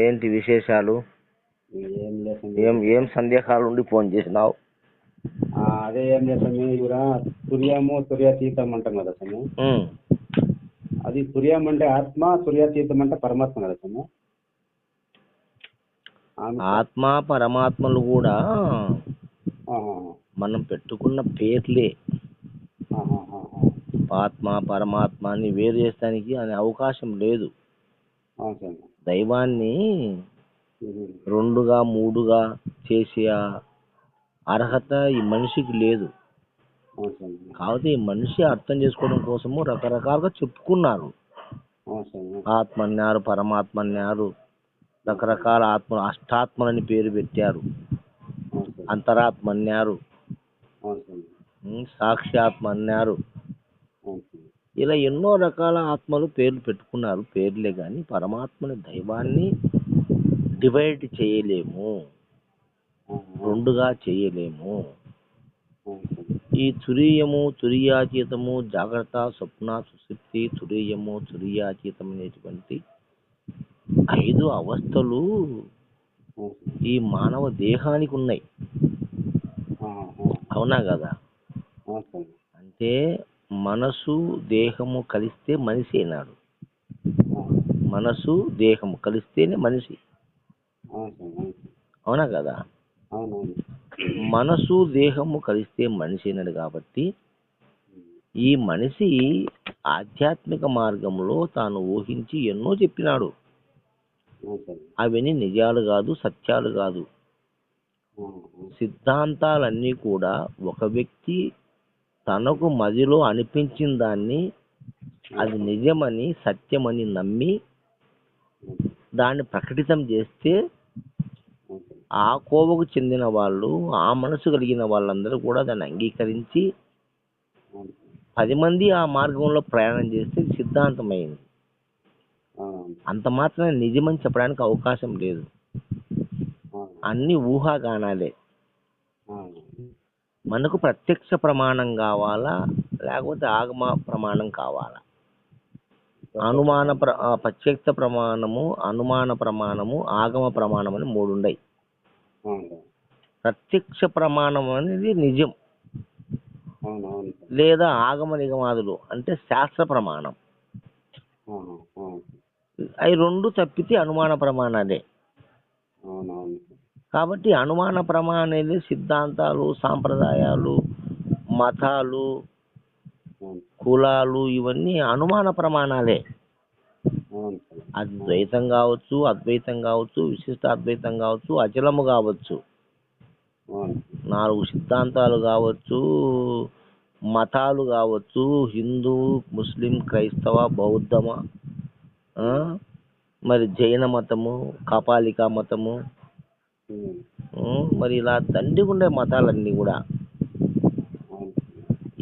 ఏంటి విశేషాలు? ఏం లేదు ఏం ఏం సందేహాలు ఉండి ఫోన్ చేసినావు? అదే ఏం లేదు స్వామి. ఇవిడ తుర్యము తుర్యాతీతం అంటాం కదా స్వామి. ఉమ్. అది తుర్యం అంటే ఆత్మ, తుర్యాతీతం అంటే పరమాత్మ కదా స్వామి. ఆత్మ పరమాత్మలు కూడా ఆహా, మనం పెట్టుకున్న పేర్లే. ఆహా, ఆత్మ పరమాత్మ అని వేరు చేస్తానికి అనే అవకాశం లేదు. అవును స్వామి. దైవాన్ని ఉహు, రెండుగా మూడుగా చేసే అర్హత ఈ మనిషికి లేదు. అవును స్వామి. కాకపోతే ఈ మనిషి అర్థం చేసుకోవడం కోసము రకరకాలుగా చెప్పుకున్నారు. అవును స్వామి. ఆత్మ అన్నారు, పరమాత్మ అన్నారు, రకరకాల ఆత్మ, అష్టాత్మలని పేరు పెట్టారు, అవును స్వామి. అంతరాత్మ అన్నారు, అవును స్వామి. సాక్షాత్మ అన్నారు. అవును స్వామి. ఇలా ఎన్నో రకాల ఆత్మలు పేర్లు పెట్టుకున్నారు. పేర్లే కానీ పరమాత్మని దైవాన్ని డివైడ్ చేయలేము, రెండుగా చేయలేము. అవును స్వామి. ఈ తురీయము తురియాతీతము, జాగ్రత్త స్వప్న సుషుప్తి, తురీయము తురియాతీతం అనేటువంటి 5 అవస్థలు అవును స్వామి. ఈ మానవ దేహానికి ఉన్నాయి. అవునా కదా? అవును స్వామి. అంటే మనసు దేహము కలిస్తే మనిషి అయినాడు. మనసు దేహము కలిస్తేనే మనిషి. అవును స్వామి. అవునా కదా? అవునవును. మనసు దేహము కలిస్తే మనిషి అయినాడు కాబట్టి ఈ మనిషి ఆధ్యాత్మిక మార్గంలో తాను ఊహించి ఎన్నో చెప్పినాడు. అవును స్వామి. అవన్నీ నిజాలు కాదు, సత్యాలు కాదు. సిద్ధాంతాలన్నీ కూడా ఒక వ్యక్తి తనకు మదిలో అనిపించిన దాన్ని అది నిజమని సత్యమని నమ్మి దాన్ని ప్రకటితం చేస్తే ఆ కోవకు చెందిన వాళ్ళు, ఆ మనసు కలిగిన వాళ్ళందరూ కూడా దాన్ని అంగీకరించి 10 మంది ఆ మార్గంలో ప్రయాణం చేస్తే సిద్ధాంతమైంది. అంత మాత్రం నిజమని చెప్పడానికి అవకాశం లేదు. అన్ని ఊహాగానాలే. మనకు ప్రత్యక్ష ప్రమాణం కావాలా, లేకపోతే ఆగమ ప్రమాణం కావాలా? ప్రత్యక్ష ప్రమాణము, అనుమాన ప్రమాణము, ఆగమ ప్రమాణం అని 3 ఉన్నాయి. ప్రత్యక్ష ప్రమాణం అనేది నిజం, లేదా ఆగమ నిగమాదులు అంటే శాస్త్ర ప్రమాణం. అవి 2 తప్పితే అనుమాన ప్రమాణాలే. కాబట్టి అనుమాన ప్రమాణం అనేది సిద్ధాంతాలు, సాంప్రదాయాలు, మతాలు, కులాలు ఇవన్నీ అనుమాన ప్రమాణాలే. అద్వైతం కావచ్చు, అద్వైతం కావచ్చు, విశిష్ట అద్వైతం కావచ్చు, అచలము కావచ్చు, 4 సిద్ధాంతాలు కావచ్చు, మతాలు కావచ్చు, హిందూ, ముస్లిం, క్రైస్తవ, బౌద్ధమ, మరి జైన మతము, కపాలిక మతము, మరి ఇలా దండిగుండే మతాలన్నీ కూడా.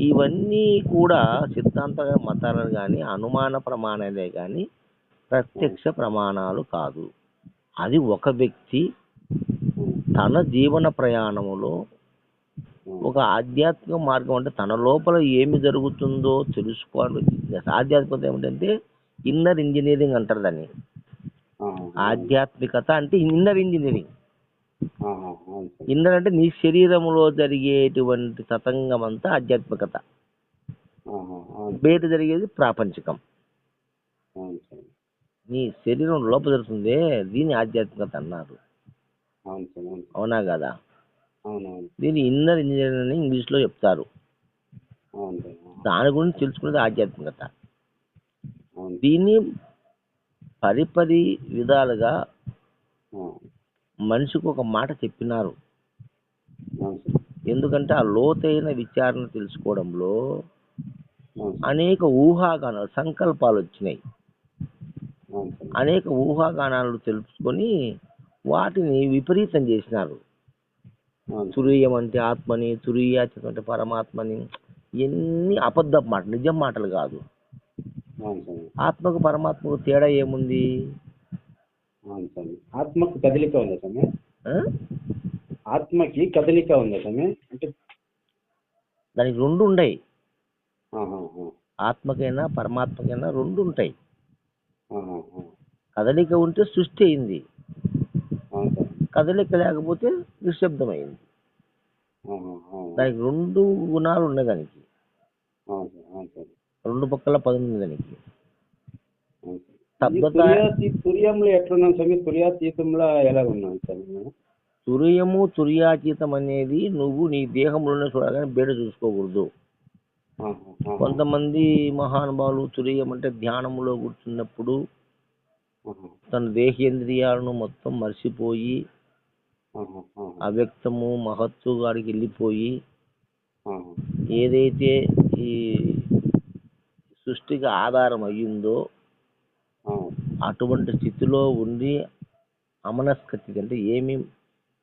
ఇవన్నీ కూడా సిద్ధాంత మతాలు కానీ అనుమాన ప్రమాణాలే కానీ ప్రత్యక్ష ప్రమాణాలు కాదు. అది ఒక వ్యక్తి తన జీవన ప్రయాణంలో ఒక ఆధ్యాత్మిక మార్గం అంటే తన లోపల ఏమి జరుగుతుందో తెలుసుకోవాలి. ఆధ్యాత్మికత ఏమిటంటే ఇన్నర్ ఇంజనీరింగ్ అంటారు దాన్ని. ఆధ్యాత్మికత అంటే ఇన్నర్ ఇంజనీరింగ్. ఇన్నర్ అంటే నీ శరీరంలో జరిగేటువంటి తతంగం అంతా ఆధ్యాత్మికత, బయట జరిగేది ప్రాపంచికం. నీ శరీరం లోపల జరుగుతుంది, దీన్ని ఆధ్యాత్మికత అన్నారు. అవునా కదా? దీన్ని ఇన్నర్ ఇంజనీరింగ్ అని ఇంగ్లీష్లో చెప్తారు. దాని గురించి తెలుసుకునేది ఆధ్యాత్మికత. దీన్ని పరిపరి విధాలుగా మనిషికి ఒక మాట చెప్పినారు. ఎందుకంటే ఆ లోతైన విచారణ తెలుసుకోవడంలో అనేక ఊహాగానాలు, సంకల్పాలు వచ్చినాయి. అనేక ఊహాగానాలు తెలుసుకొని వాటిని విపరీతం చేసినారు. తురీయం అంటే ఆత్మని, తురీయాతీతం అంటే పరమాత్మని. ఎన్ని అబద్ధ మాట, నిజం మాటలు కాదు. ఆత్మకు పరమాత్మకు తేడా ఏముంది? ఆత్మకు కదలిక ఉంది స్వామి. ఆత్మకి కదలిక ఉంది స్వామి. అంటే దానికి 2 ఉన్నాయి. ఆత్మకైనా పరమాత్మకైనా 2 ఉంటాయి. కదలిక ఉంటే సృష్టి అయింది, కదలిక లేకపోతే నిశ్శబ్దమైంది. దానికి 2 గుణాలు ఉన్నాయి దానికి. రెండు పక్కల పదును ఉంది దానికి. స్తబ్దత తుర్యంలో ఎట్లున్నాను స్వామి? తుర్యాతీతంలో ఎలా ఉన్నాను స్వామి? తుర్యము తుర్యాతీతం అనేది నువ్వు నీ దేహంలోనే చూడగానే బయట చూసుకోకూడదు. కొంతమంది మహానుభావులు తురియం అంటే ధ్యానంలో కూర్చున్నప్పుడు తన దేహేంద్రియాలను మొత్తం మర్చిపోయి అవ్యక్తము మహత్తు గాడికి వెళ్ళిపోయి ఏదైతే ఈ సృష్టికి ఆధారం అయ్యిందో అటువంటి స్థితిలో ఉండి అమనస్క స్థితి అంటే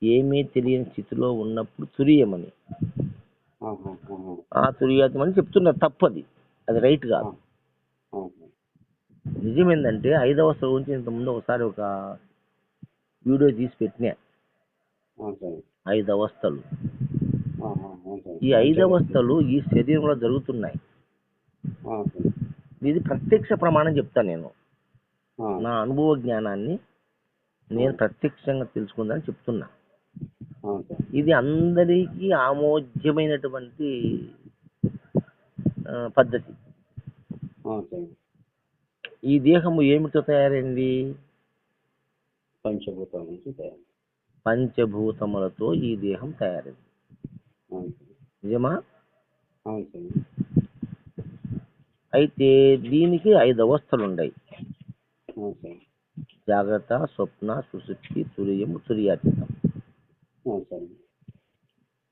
ఏమీ తెలియని స్థితిలో ఉన్నప్పుడు తురియమని ఆ తురియాతం అని చెప్తున్నారు. తప్పది, అది రైట్ కాదు. నిజమేందంటే 5 అవస్థల గురించి ఇంతకుముందు ఒకసారి ఒక వీడియో తీసి పెట్టినా. 5 అవస్థలు. ఈ 5 అవస్థలు ఈ శరీరంలో జరుగుతున్నాయి. ఇది ప్రత్యక్ష ప్రమాణం చెప్తాను నేను. నా అనుభవ జ్ఞానాన్ని నేను ప్రత్యక్షంగా తెలుసుకుందని చెప్తున్నా. ఇది అందరికీ ఆమోద్యమైనటువంటి పద్ధతి. ఈ దేహము ఏమిటో తయారైంది? పంచభూతములతో ఈ దేహం తయారైంది. నిజమా? అయితే దీనికి 5 అవస్థలు ఉన్నాయి. జాగ్రత్త, స్వప్న, సుషుప్తి, తురియము, తురియాతీతం.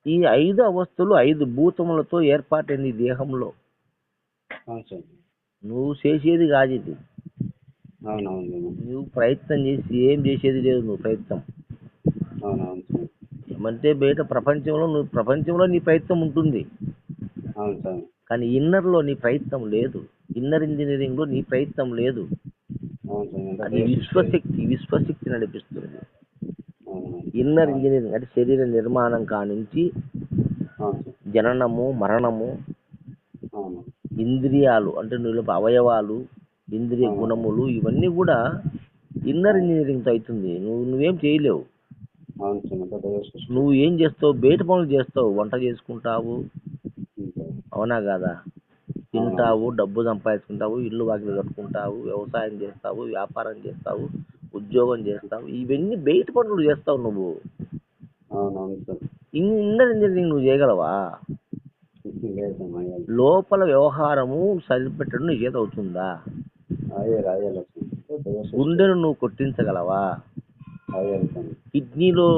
ఈ 5 అవస్థలు 5 భూతములతో ఏర్పాటైంది ఈ దేహంలో. నువ్వు చేసేది కాదు ఇది. నువ్వు ప్రయత్నం చేసి ఏం చేసేది లేదు. నువ్వు ప్రయత్నం ఏమంటే బయట ప్రపంచంలో నీ ప్రయత్నం ఉంటుంది, కానీ ఇన్నర్లో నీ ప్రయత్నం లేదు. ఇన్నర్ ఇంజనీరింగ్ లో నీ ప్రయత్నం లేదు. అది విశ్వశక్తి నడిపిస్తుంది. ఇన్నర్ ఇంజనీరింగ్ అంటే శరీర నిర్మాణం కానించి జననము, మరణము, ఇంద్రియాలు అంటే నీలో అవయవాలు, ఇంద్రియ గుణములు, ఇవన్నీ కూడా ఇన్నర్ ఇంజనీరింగ్తో అవుతుంది. నువ్వేం చేయలేవు. నువ్వు ఏం చేస్తావు? బయట పనులు చేస్తావు. వంట చేసుకుంటావు, అవునా కాదా? తింటావు, డబ్బు సంపాదించుకుంటావు, ఇల్లు వాకిలు కట్టుకుంటావు, వ్యవసాయం చేస్తావు, వ్యాపారం చేస్తావు, ఉద్యోగం చేస్తావు. ఇవన్నీ బయట పనులు చేస్తావు నువ్వు. ఇన్నర్ ఇంజనీరింగ్ నువ్వు చేయగలవా? లోపల వ్యవహారము సరిపెట్టడం నీ చేత అవుతుందా? గుండెను నువ్వు కొట్టించగలవా? కిడ్నీలో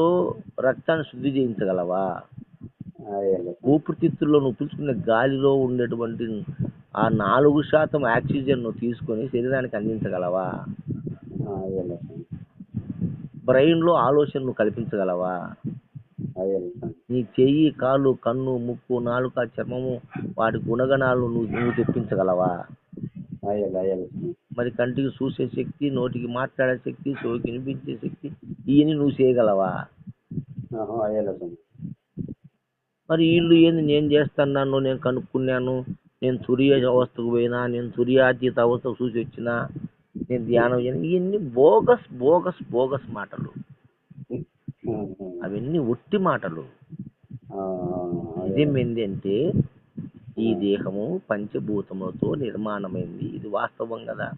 రక్తాన్ని శుద్ధి చేయించగలవా? ఊపిరితిత్తుల్లో నువ్వు పీల్చుకునే గాలిలో ఉండేటువంటి ఆ 4% ఆక్సిజన్ నువ్వు తీసుకొని శరీరానికి అందించగలవా? బ్రెయిన్ లో ఆలోచన నువ్వు కల్పించగలవా? నీ చెయ్యి, కాలు, కన్ను, ముక్కు, నాలుక, చర్మము, వాటి గుణగణాలు నువ్వు తెప్పించగలవా? మరి కంటికి చూసే శక్తి, నోటికి మాట్లాడే శక్తి, చెవికి వినిపించే శక్తి, ఇవన్నీ నువ్వు చేయగలవా? మరి వీళ్ళు ఏంది నేను చేస్తున్నాను, నేను కనుక్కున్నాను, నేను తురియ అవస్థకు పోయినా, నేను తురియాతీత అవస్థకు చూసి వచ్చినా, నేను ధ్యానం చేయను, ఇవన్నీ బోగస్ మాటలు. అవన్నీ ఒట్టి మాటలు. నిజమేంది అంటే ఈ దేహము పంచభూతములతో నిర్మాణమైంది. ఇది వాస్తవం కదా?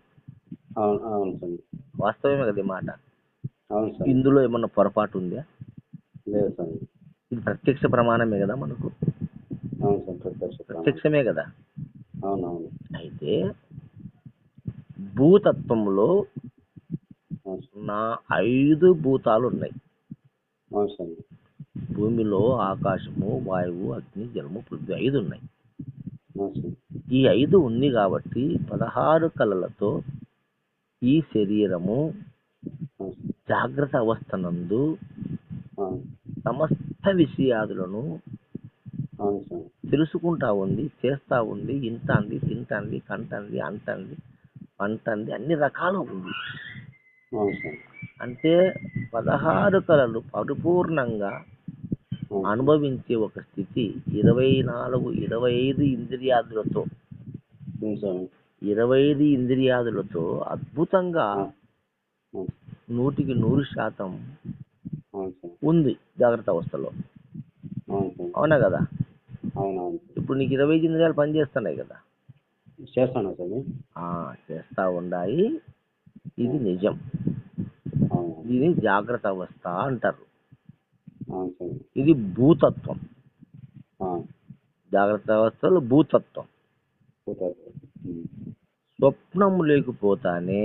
వాస్తవమే కదా ఈ మాట. ఇందులో ఏమన్నా పొరపాటు ఉందా? ఇది ప్రత్యక్ష ప్రమాణమే కదా మనకు. ప్రత్యక్షమే కదా. అయితే భూతత్వంలో 5 భూతాలు ఉన్నాయి. భూమిలో ఆకాశము, వాయువు, అగ్ని, జలము, పృథ్వీ 5 ఉన్నాయి. ఈ 5 ఉంది కాబట్టి 16 కళలతో ఈ శరీరము జాగ్రత్త అవస్థ నందు సమస్త విషయాదులను తెలుసుకుంటా ఉంది, చేస్తా ఉంది, ఇంటాంది, తింటాంది, కంటంది, అంటంది, పంటంది, అన్ని రకాలు ఉంది. అంటే 16 కళలు పరిపూర్ణంగా అనుభవించే ఒక స్థితి 25 ఇంద్రియాదులతో 25 ఇంద్రియాదులతో అద్భుతంగా 100% అవును సార్. ఉంది జాగ్రత్త అవస్థలో. అవును సార్. అవునా కదా? అవునవును. ఇప్పుడు నీకు 25 ఇంద్రియాలు పనిచేస్తున్నాయి కదా. చేస్తాను సార్. చేస్తా ఉండాయి. ఇది నిజం. అవును. దీని జాగ్రత్త అవస్థ అంటారు. అవును సార్. ఇది భూతత్వం. జాగ్రత్త అవస్థలో భూతత్వం. స్వప్నము లేకపోతానే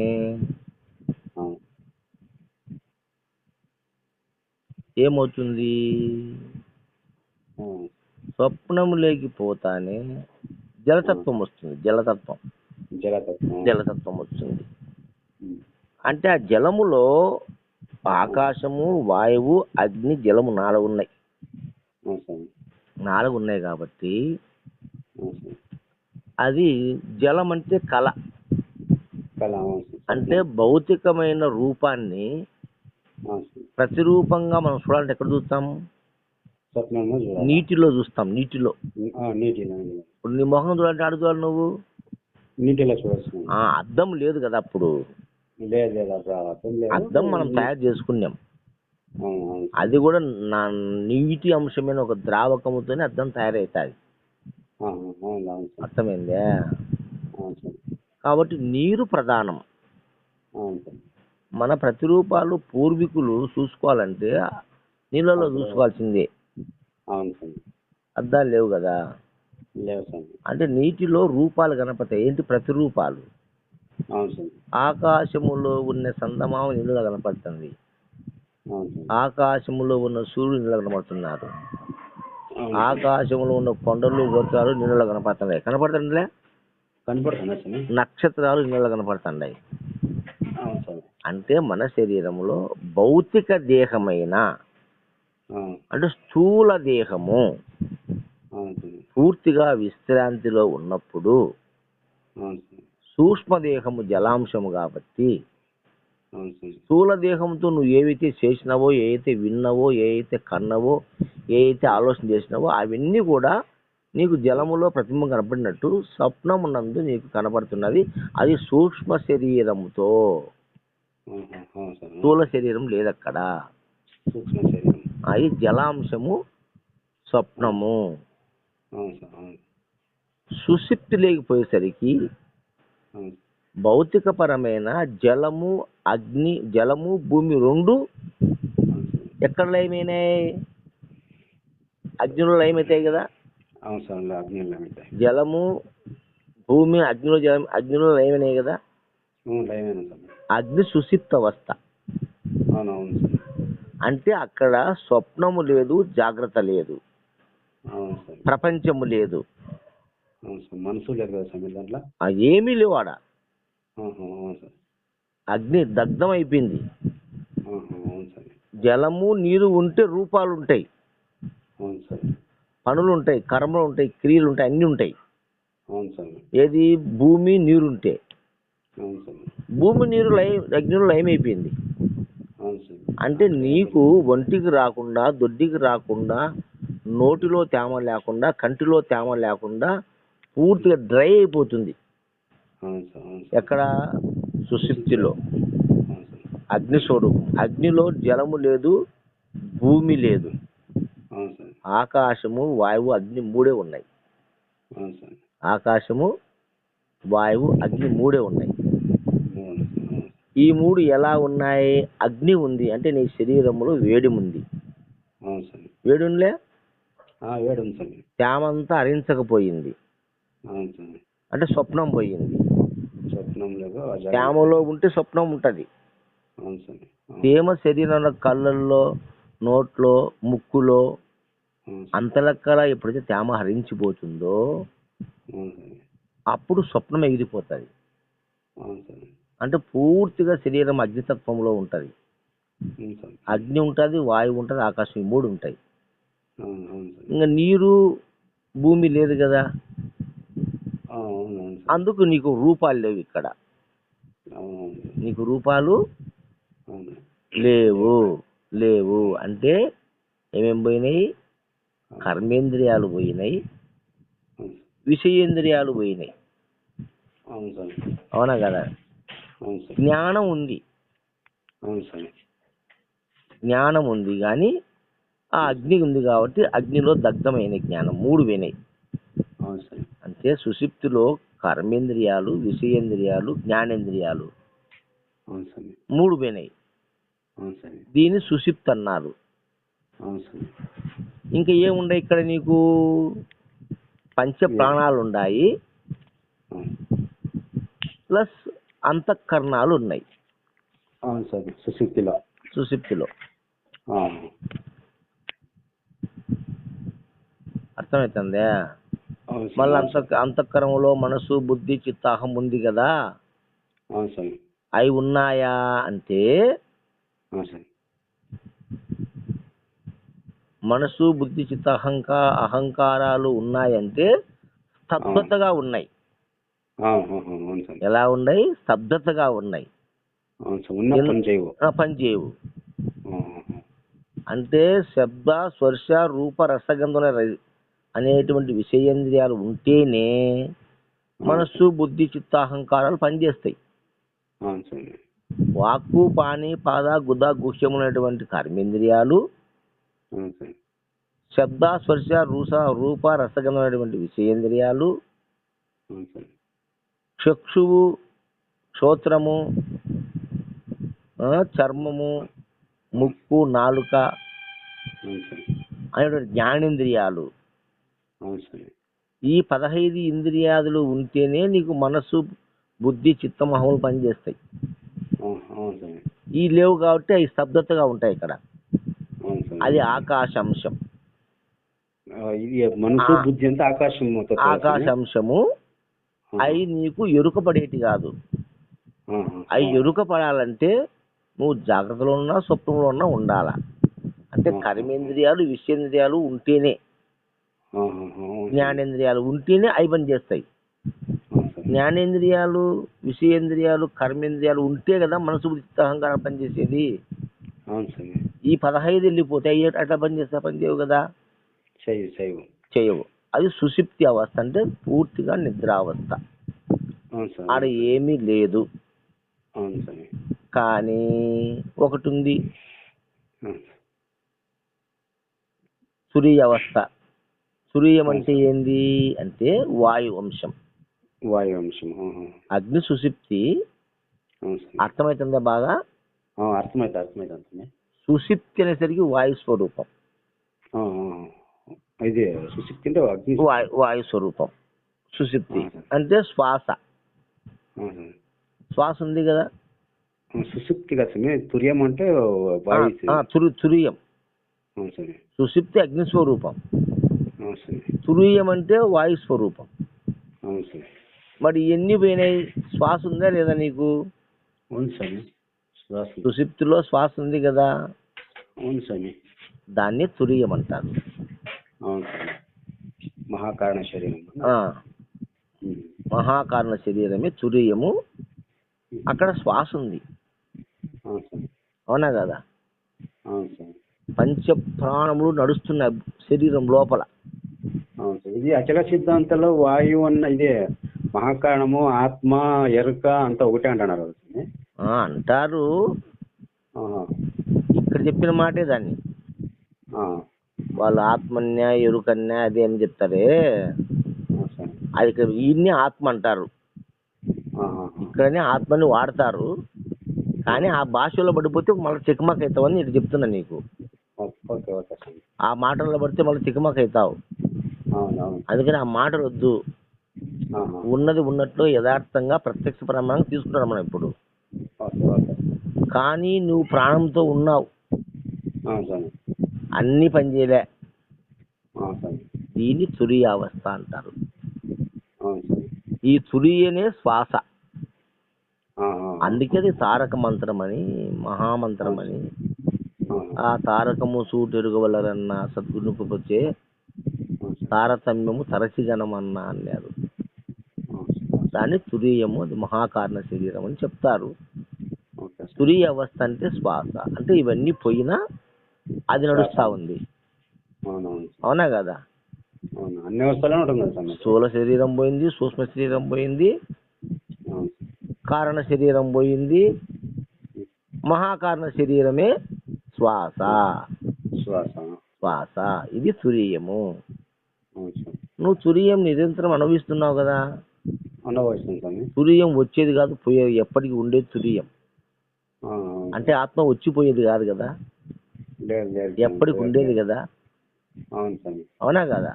ఏమవుతుంది? స్వప్నము లేకపోతానే జలతత్వం వస్తుంది. జలతత్వం వస్తుంది. అంటే ఆ జలములో ఆకాశము, వాయువు, అగ్ని, జలము 4 ఉన్నాయి. 4 ఉన్నాయి కాబట్టి అది జలం అంటే కళ. అంటే భౌతికమైన రూపాన్ని ప్రతిరూపంగా మనం చూడాలంటే ఎక్కడ చూస్తాం? నీటిలో చూస్తాం. నీటిలో. ఇప్పుడు నీ మొహం చూడాలంటే ఆడు చూడాలి నువ్వు నీటిలో చూడొచ్చు. అద్దం లేదు కదా అప్పుడు. అద్దం మనం తయారు చేసుకున్నాం. అది కూడా నీటి అంశమైన ఒక ద్రావకముతోనే అద్దం తయారవుతుంది. అర్థమైందే? కాబట్టి నీరు ప్రధానం. మన ప్రతిరూపాలు పూర్వీకులు చూసుకోవాలంటే నీళ్ళలో చూసుకోవాల్సిందే. అద్దాలు లేవు కదా. అంటే నీటిలో రూపాలు కనపడతాయి. ఏంటి? ప్రతిరూపాలు. ఆకాశములో ఉన్న చందమామ నీళ్ళలో కనపడుతుంది. ఆకాశములో ఉన్న సూర్యుడు నీళ్ళలో కనపడుతున్నారు. ఆకాశంలో ఉన్న కొండలు, గోత్రాలు నీళ్ళలో కనపడుతున్నాయి. కనపడుతుండలే? నక్షత్రాలు నీళ్ళలో కనపడుతున్నాయి. అంటే మన శరీరంలో భౌతిక దేహమైన అంటే స్థూల దేహము పూర్తిగా విశ్రాంతిలో ఉన్నప్పుడు సూక్ష్మదేహము జలాంశము కాబట్టి స్థూల దేహంతో నువ్వు ఏవైతే చేసినావో, ఏవైతే విన్నావో, ఏవైతే కన్నావో, ఏవైతే ఆలోచన చేసినావో అవన్నీ కూడా నీకు జలములో ప్రతిబింబం కనపడినట్టు స్వప్నమునందు నీకు కనపడుతున్నది. అది సూక్ష్మ శరీరముతో. స్థూల శరీరం లేదక్కడ. అది జలాంశము, స్వప్నము. సుషుప్తి లేకపోయేసరికి భౌతికపరమైన జలము, అగ్ని, జలము, భూమి 2 ఎక్కడ లయమైనాయి? అగ్నిలో లయమవుతాయి కదా. జలము, భూమి, అగ్నిలో లయమైనాయి కదా. అగ్ని సుషుప్త అవస్థ. అంటే అక్కడ స్వప్నము లేదు, జాగ్రత్త లేదు, ప్రపంచము లేదు, ఏమీ లేవు ఆడ. అగ్ని దగ్ధం అయిపోయింది. జలము, నీరు ఉంటే రూపాలు ఉంటాయి, పనులు ఉంటాయి, కర్మలు ఉంటాయి, క్రియలు ఉంటాయి, అన్నీ ఉంటాయి. ఏది? భూమి, నీరు ఉంటే. భూమి, నీరు అగ్నిలో లయమైపోయింది. అంటే నీకు ఒంటికి రాకుండా, దొడ్డికి రాకుండా, నోటిలో తేమ లేకుండా, కంటిలో తేమ లేకుండా పూర్తిగా డ్రై అయిపోతుంది. ఎక్కడ? సుషుప్తిలో. అగ్నిస్వరూపం. అగ్నిలో జలము లేదు, భూమి లేదు, ఆకాశము, వాయువు, అగ్ని 3 ఉన్నాయి. ఆకాశము, వాయువు, అగ్ని 3 ఉన్నాయి. ఈ 3 ఎలా ఉన్నాయి? అగ్ని ఉంది అంటే నీ శరీరంలో వేడి ఉంది. వేడుంలే? తేమంతా హరించకపోయింది అంటే స్వప్నం పోయింది. తేమలో ఉంటే స్వప్నం ఉంటది. తేమ శరీరంలో కళ్ళల్లో, నోట్లో, ముక్కులో అంతలక్కల ఎప్పుడైతే తేమ హరించిపోతుందో అప్పుడు స్వప్నం ఎగిరిపోతుంది. అంటే పూర్తిగా శరీరం అగ్నితత్వంలో ఉంటది. అగ్ని ఉంటుంది, వాయువు ఉంటుంది, ఆకాశం, ఈ 3 ఉంటాయి. ఇంకా నీరు, భూమి లేదు కదా. అందుకు నీకు రూపాలు లేవు ఇక్కడ. నీకు రూపాలు లేవు అంటే ఏమేం పోయినాయి? కర్మేంద్రియాలు పోయినాయి, విషయేంద్రియాలు పోయినాయి. అవునా కదా? జ్ఞానం ఉంది. జ్ఞానం ఉంది కానీ ఆ అగ్ని ఉంది కాబట్టి అగ్నిలో దగ్ధమైన జ్ఞానం 3 పోయినాయి. అవును స్వామి. అంటే సుషుప్తిలో కర్మేంద్రియాలు, విషయేంద్రియాలు, జ్ఞానేంద్రియాలు అవును స్వామి. 3 పోయినాయి. అవును స్వామి. దీన్ని సుషుప్తి అన్నారు. అవును స్వామి. ఇంకా ఏముండయి ఇక్కడ నీకు? పంచ ప్రాణాలు ఉన్నాయి ప్లస్ అంతఃకరణాలు ఉన్నాయి అవును స్వామి. సుషుప్తిలో. అర్థమవుతుందా? మళ్ళీ అంతఃకరణలో మనసు, బుద్ధి, చిత్తాహం ఉంది కదా, అవును స్వామి. అవి ఉన్నాయా అంటే మనసు, బుద్ధి, చిత్త అహంకారాలు ఉన్నాయంటే స్తబ్దతగా ఉన్నాయి. ఎలా ఉన్నాయి? స్తబ్దతగా ఉన్నాయి. పనిచేయవు. అంటే శబ్ద, స్పర్శ, రూప, రసగంధుల అనేటువంటి విషయేంద్రియాలు ఉంటేనే మనస్సు, బుద్ధి, చిత్త అహంకారాలు పనిచేస్తాయి. వాక్కు, పాణి, పాద, గుద, గుహ్యములైనటువంటి కర్మేంద్రియాలు, శబ్ద, స్పర్శ, రూప, రసగంధమైనటువంటి విషయేంద్రియాలు, చక్షువు, శ్రోత్రము, చర్మము, ముక్కు, నాలుక అనేటువంటి జ్ఞానేంద్రియాలు, ఈ 15 ఇంద్రియాదులు ఉంటేనే నీకు మనస్సు, బుద్ధి, చిత్తం, అహములు పనిచేస్తాయి. ఈ లేవు కాబట్టి అవి స్తబ్దతగా ఉంటాయి. ఇక్కడ అది ఆకాశాంశం. ఆకాశాంశము. అవి నీకు ఎరుకపడేటి కాదు. అవి ఎరుకపడాలంటే నువ్వు జాగ్రత్తలో ఉన్నా, స్వప్నంలో ఉన్నా ఉండాలా. అంటే కర్మేంద్రియాలు, విషయేంద్రియాలు ఉంటేనే, జ్ఞానేంద్రియాలు ఉంటేనే అవి పని చేస్తాయి. జ్ఞానేంద్రియాలు, విషయేంద్రియాలు, కర్మేంద్రియాలు ఉంటే కదా మనసు, బుద్ధి, అహంకారం పనిచేసేది. ఈ 15 వెళ్ళిపోతే అట్లా పనిచేస్తా? పనిచేయవు కదా, చేయవు. అది సుషుప్తి అవస్థ, అంటే పూర్తిగా నిద్రావస్థ. ఆడ ఏమీ లేదు. కానీ ఒకటి ఉంది, తురీయ అవస్థ. తురీయం అంటే ఏంది అంటే వాయు అంశం. అగ్ని సుషుప్తి. అర్థమవుతుందా బాగా? అర్థమైంది. సుషుప్తి అనేసరికి వాయు స్వరూపం. వాయు స్వరూపం సుషుప్తి అంటే శ్వాస. శ్వాస ఉంది కదా, సుషుప్తి కదా. తుర్యం అంటే తురీయం. సుషుప్తి అగ్ని స్వరూపం, తురీయం అంటే వాయు స్వరూపం. మరి ఎన్ని పోయినాయి? శ్వాస ఉందా లేదా నీకు? సుషుప్తిలో శ్వాస ఉంది కదా, దాన్ని తురీయం అంటారు. మహాకారణ శరీరం. మహాకారణ శరీరమే తురీయము. అక్కడ శ్వాస ఉంది. అవునా కదా? పంచ ప్రాణములు నడుస్తున్నాయి శరీరం లోపల. ఇది అచల సిద్ధాంతంలో వాయువు అన్న ఇదే మహాకారణము, ఆత్మ, ఎరుక అంతా ఒకటే అంటున్నారు. అంటారు. ఇక్కడ చెప్పిన మాటే దాన్ని. వాళ్ళు ఆత్మన్యా, ఎరుకన్యా అదే అని చెప్తారే, అది ఇక్కడ ఈయన్ని ఆత్మ అంటారు. ఇక్కడనే ఆత్మని వాడతారు. కానీ ఆ భాషలో పడిపోతే మళ్ళీ చికమక్ అవుతావని ఇటు చెప్తున్నా నీకు. ఆ మాటల్లో పడితే మళ్ళీ చికమక్ అవుతావు. అందుకని ఆ మాటలు వద్దు. ఉన్నది ఉన్నట్లు యథార్థంగా ప్రత్యక్ష ప్రమాణం తీసుకుంటారు మనం ఇప్పుడు. కానీ నువ్వు ప్రాణంతో ఉన్నావు, అన్ని పనిచేయలే. దీన్ని తురీయ అవస్థ అంటారు. ఈ తురీయనే శ్వాస. అందుకే అది తారక మంత్రం అని, మహామంత్రం అని. ఆ తారకము సూటెరుగవలరన్న సద్గుణుపొచ్చే తారతమ్యము తరచిగణమన్నా అన్నారు. దాన్ని తురీయము, అది మహాకారణ శరీరం అని చెప్తారు. తురీయ అవస్థ అంటే శ్వాస. అంటే ఇవన్నీ పోయినా అది నడుస్తా ఉంది. అవునా కదా? స్థూల శరీరం పోయింది, సూక్ష్మ శరీరం పోయింది, కారణ శరీరం పోయింది. మహాకారణ శరీరమే శ్వాస శ్వాస. శ్వాస ఇది తురీయము. అవును స్వామి. నువ్వు తురీయం నిరంతరం అనుభవిస్తున్నావు కదా. అనుభవిస్తుంది స్వామి. తురీయం వచ్చేది కాదు, పోయేది, ఎప్పటికీ ఉండేది తురీయం. అంటే ఆత్మ వచ్చిపోయేది కాదు కదా, లేదు లేదు ఎప్పటికి ఉండేది కదా. అవును స్వామి. అవునా కదా.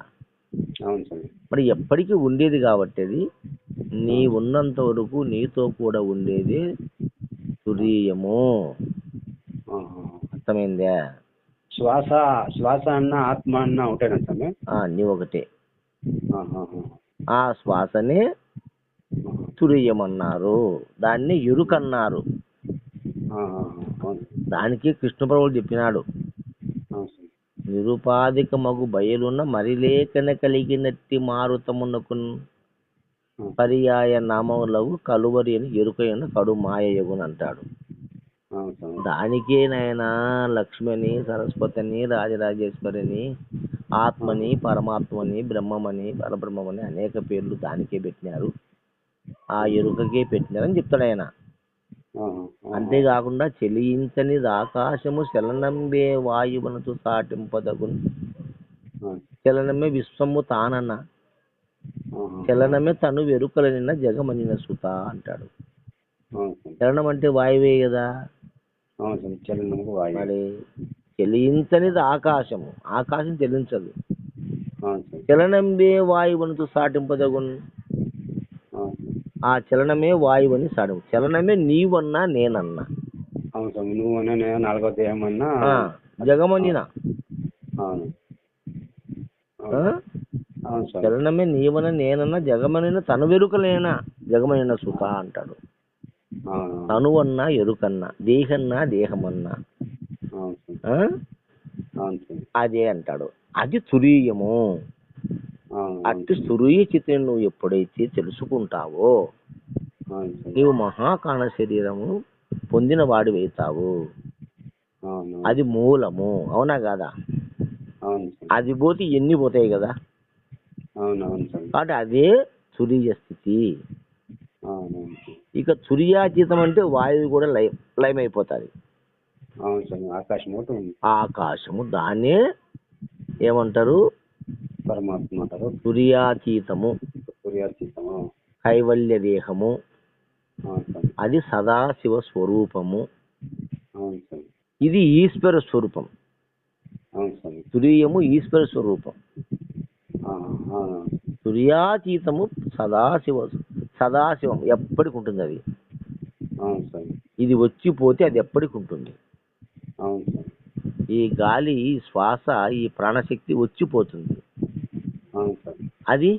అవును స్వామి. మరి ఎప్పటికీ ఉండేది కాబట్టి అది నీ ఉన్నంత వరకు నీతో కూడా ఉండేది తురీయము. అర్థమైందా. శ్వాస శ్వాస అన్న ఆత్మ అన్న ఒకటేనా స్వామి? అన్నీ ఒకటే. ఆ శ్వాసనే తురీయమన్నారు, దాన్ని ఎరుకన్నారు. దానికి కృష్ణ ప్రభువు చెప్పినాడు, నిరుపాధిక మగు బయలున్న మరిలేకన కలిగినట్టి మారుతమునకు పర్యాయ నామములవు కలువరి అని ఎరుకైన కడు మాయయగుని అంటాడు. దానికే నాయన లక్ష్మిని, సరస్వతిని, రాజరాజేశ్వరిని, ఆత్మని, పరమాత్మని, బ్రహ్మమని, పరబ్రహ్మమని అనేక పేర్లు దానికే పెట్టినారు, ఆ ఎరుకకే పెట్టినారని చెప్తాడు ఆయన. అంతేకాకుండా చెలించనిది ఆకాశము చలనంబే వాయువునతో సాటింపదగును. చలనమే విశ్వము తానన్న, చలనమే తను వెరుకలనిన జగమనిన సుత అంటాడు. చలనం అంటే వాయువే కదా. మరి చెలించనిది ఆకాశము, ఆకాశం చెలించదు. చలనంబే వాయువునతో సాటింపదగును, ఆ చలనమే వాయువని సాడు. చలనమే నీవన్నా నేనన్నా, నువ్వన్నా నేను నాలుగో దేహమన్నా జగమనినా. చలనమే నీవన నేనన్నా జగమనిన తను వెరుకలేనా జగమనిన సుత అంటాడు. తనువన్నా ఎరుకన్నా, దేహన్నా దేహమన్నా అదే అంటాడు. అది తురీయము. అట్టి తురీయ చిత్రం నువ్వు ఎప్పుడైతే తెలుసుకుంటావో నీవు మహాకాణ శరీరము పొందిన వాడి అవుతావు. అది మూలము. అవునా కాదా. అది పోతే ఎన్ని పోతాయి కదా. కాబట్టి అదే తురీయ స్థితి. ఇక తురియాతీతం అంటే వాయువు కూడా లయమైపోతుంది. ఆకాశము దాన్నే ఏమంటారు, పరమాత్మ అంటారు. తురియాతీతము, కైవల్య దేహము, అది సదాశివ స్వరూపము. ఇది ఈశ్వర స్వరూపం. తురీయము ఈశ్వర స్వరూపం. తురియాతీతము సదాశివం ఎప్పటికి ఉంటుంది. అది ఇది వచ్చిపోతే అది ఎప్పటికి ఉంటుంది. ఈ గాలి, ఈ శ్వాస, ఈ ప్రాణశక్తి వచ్చిపోతుంది. అది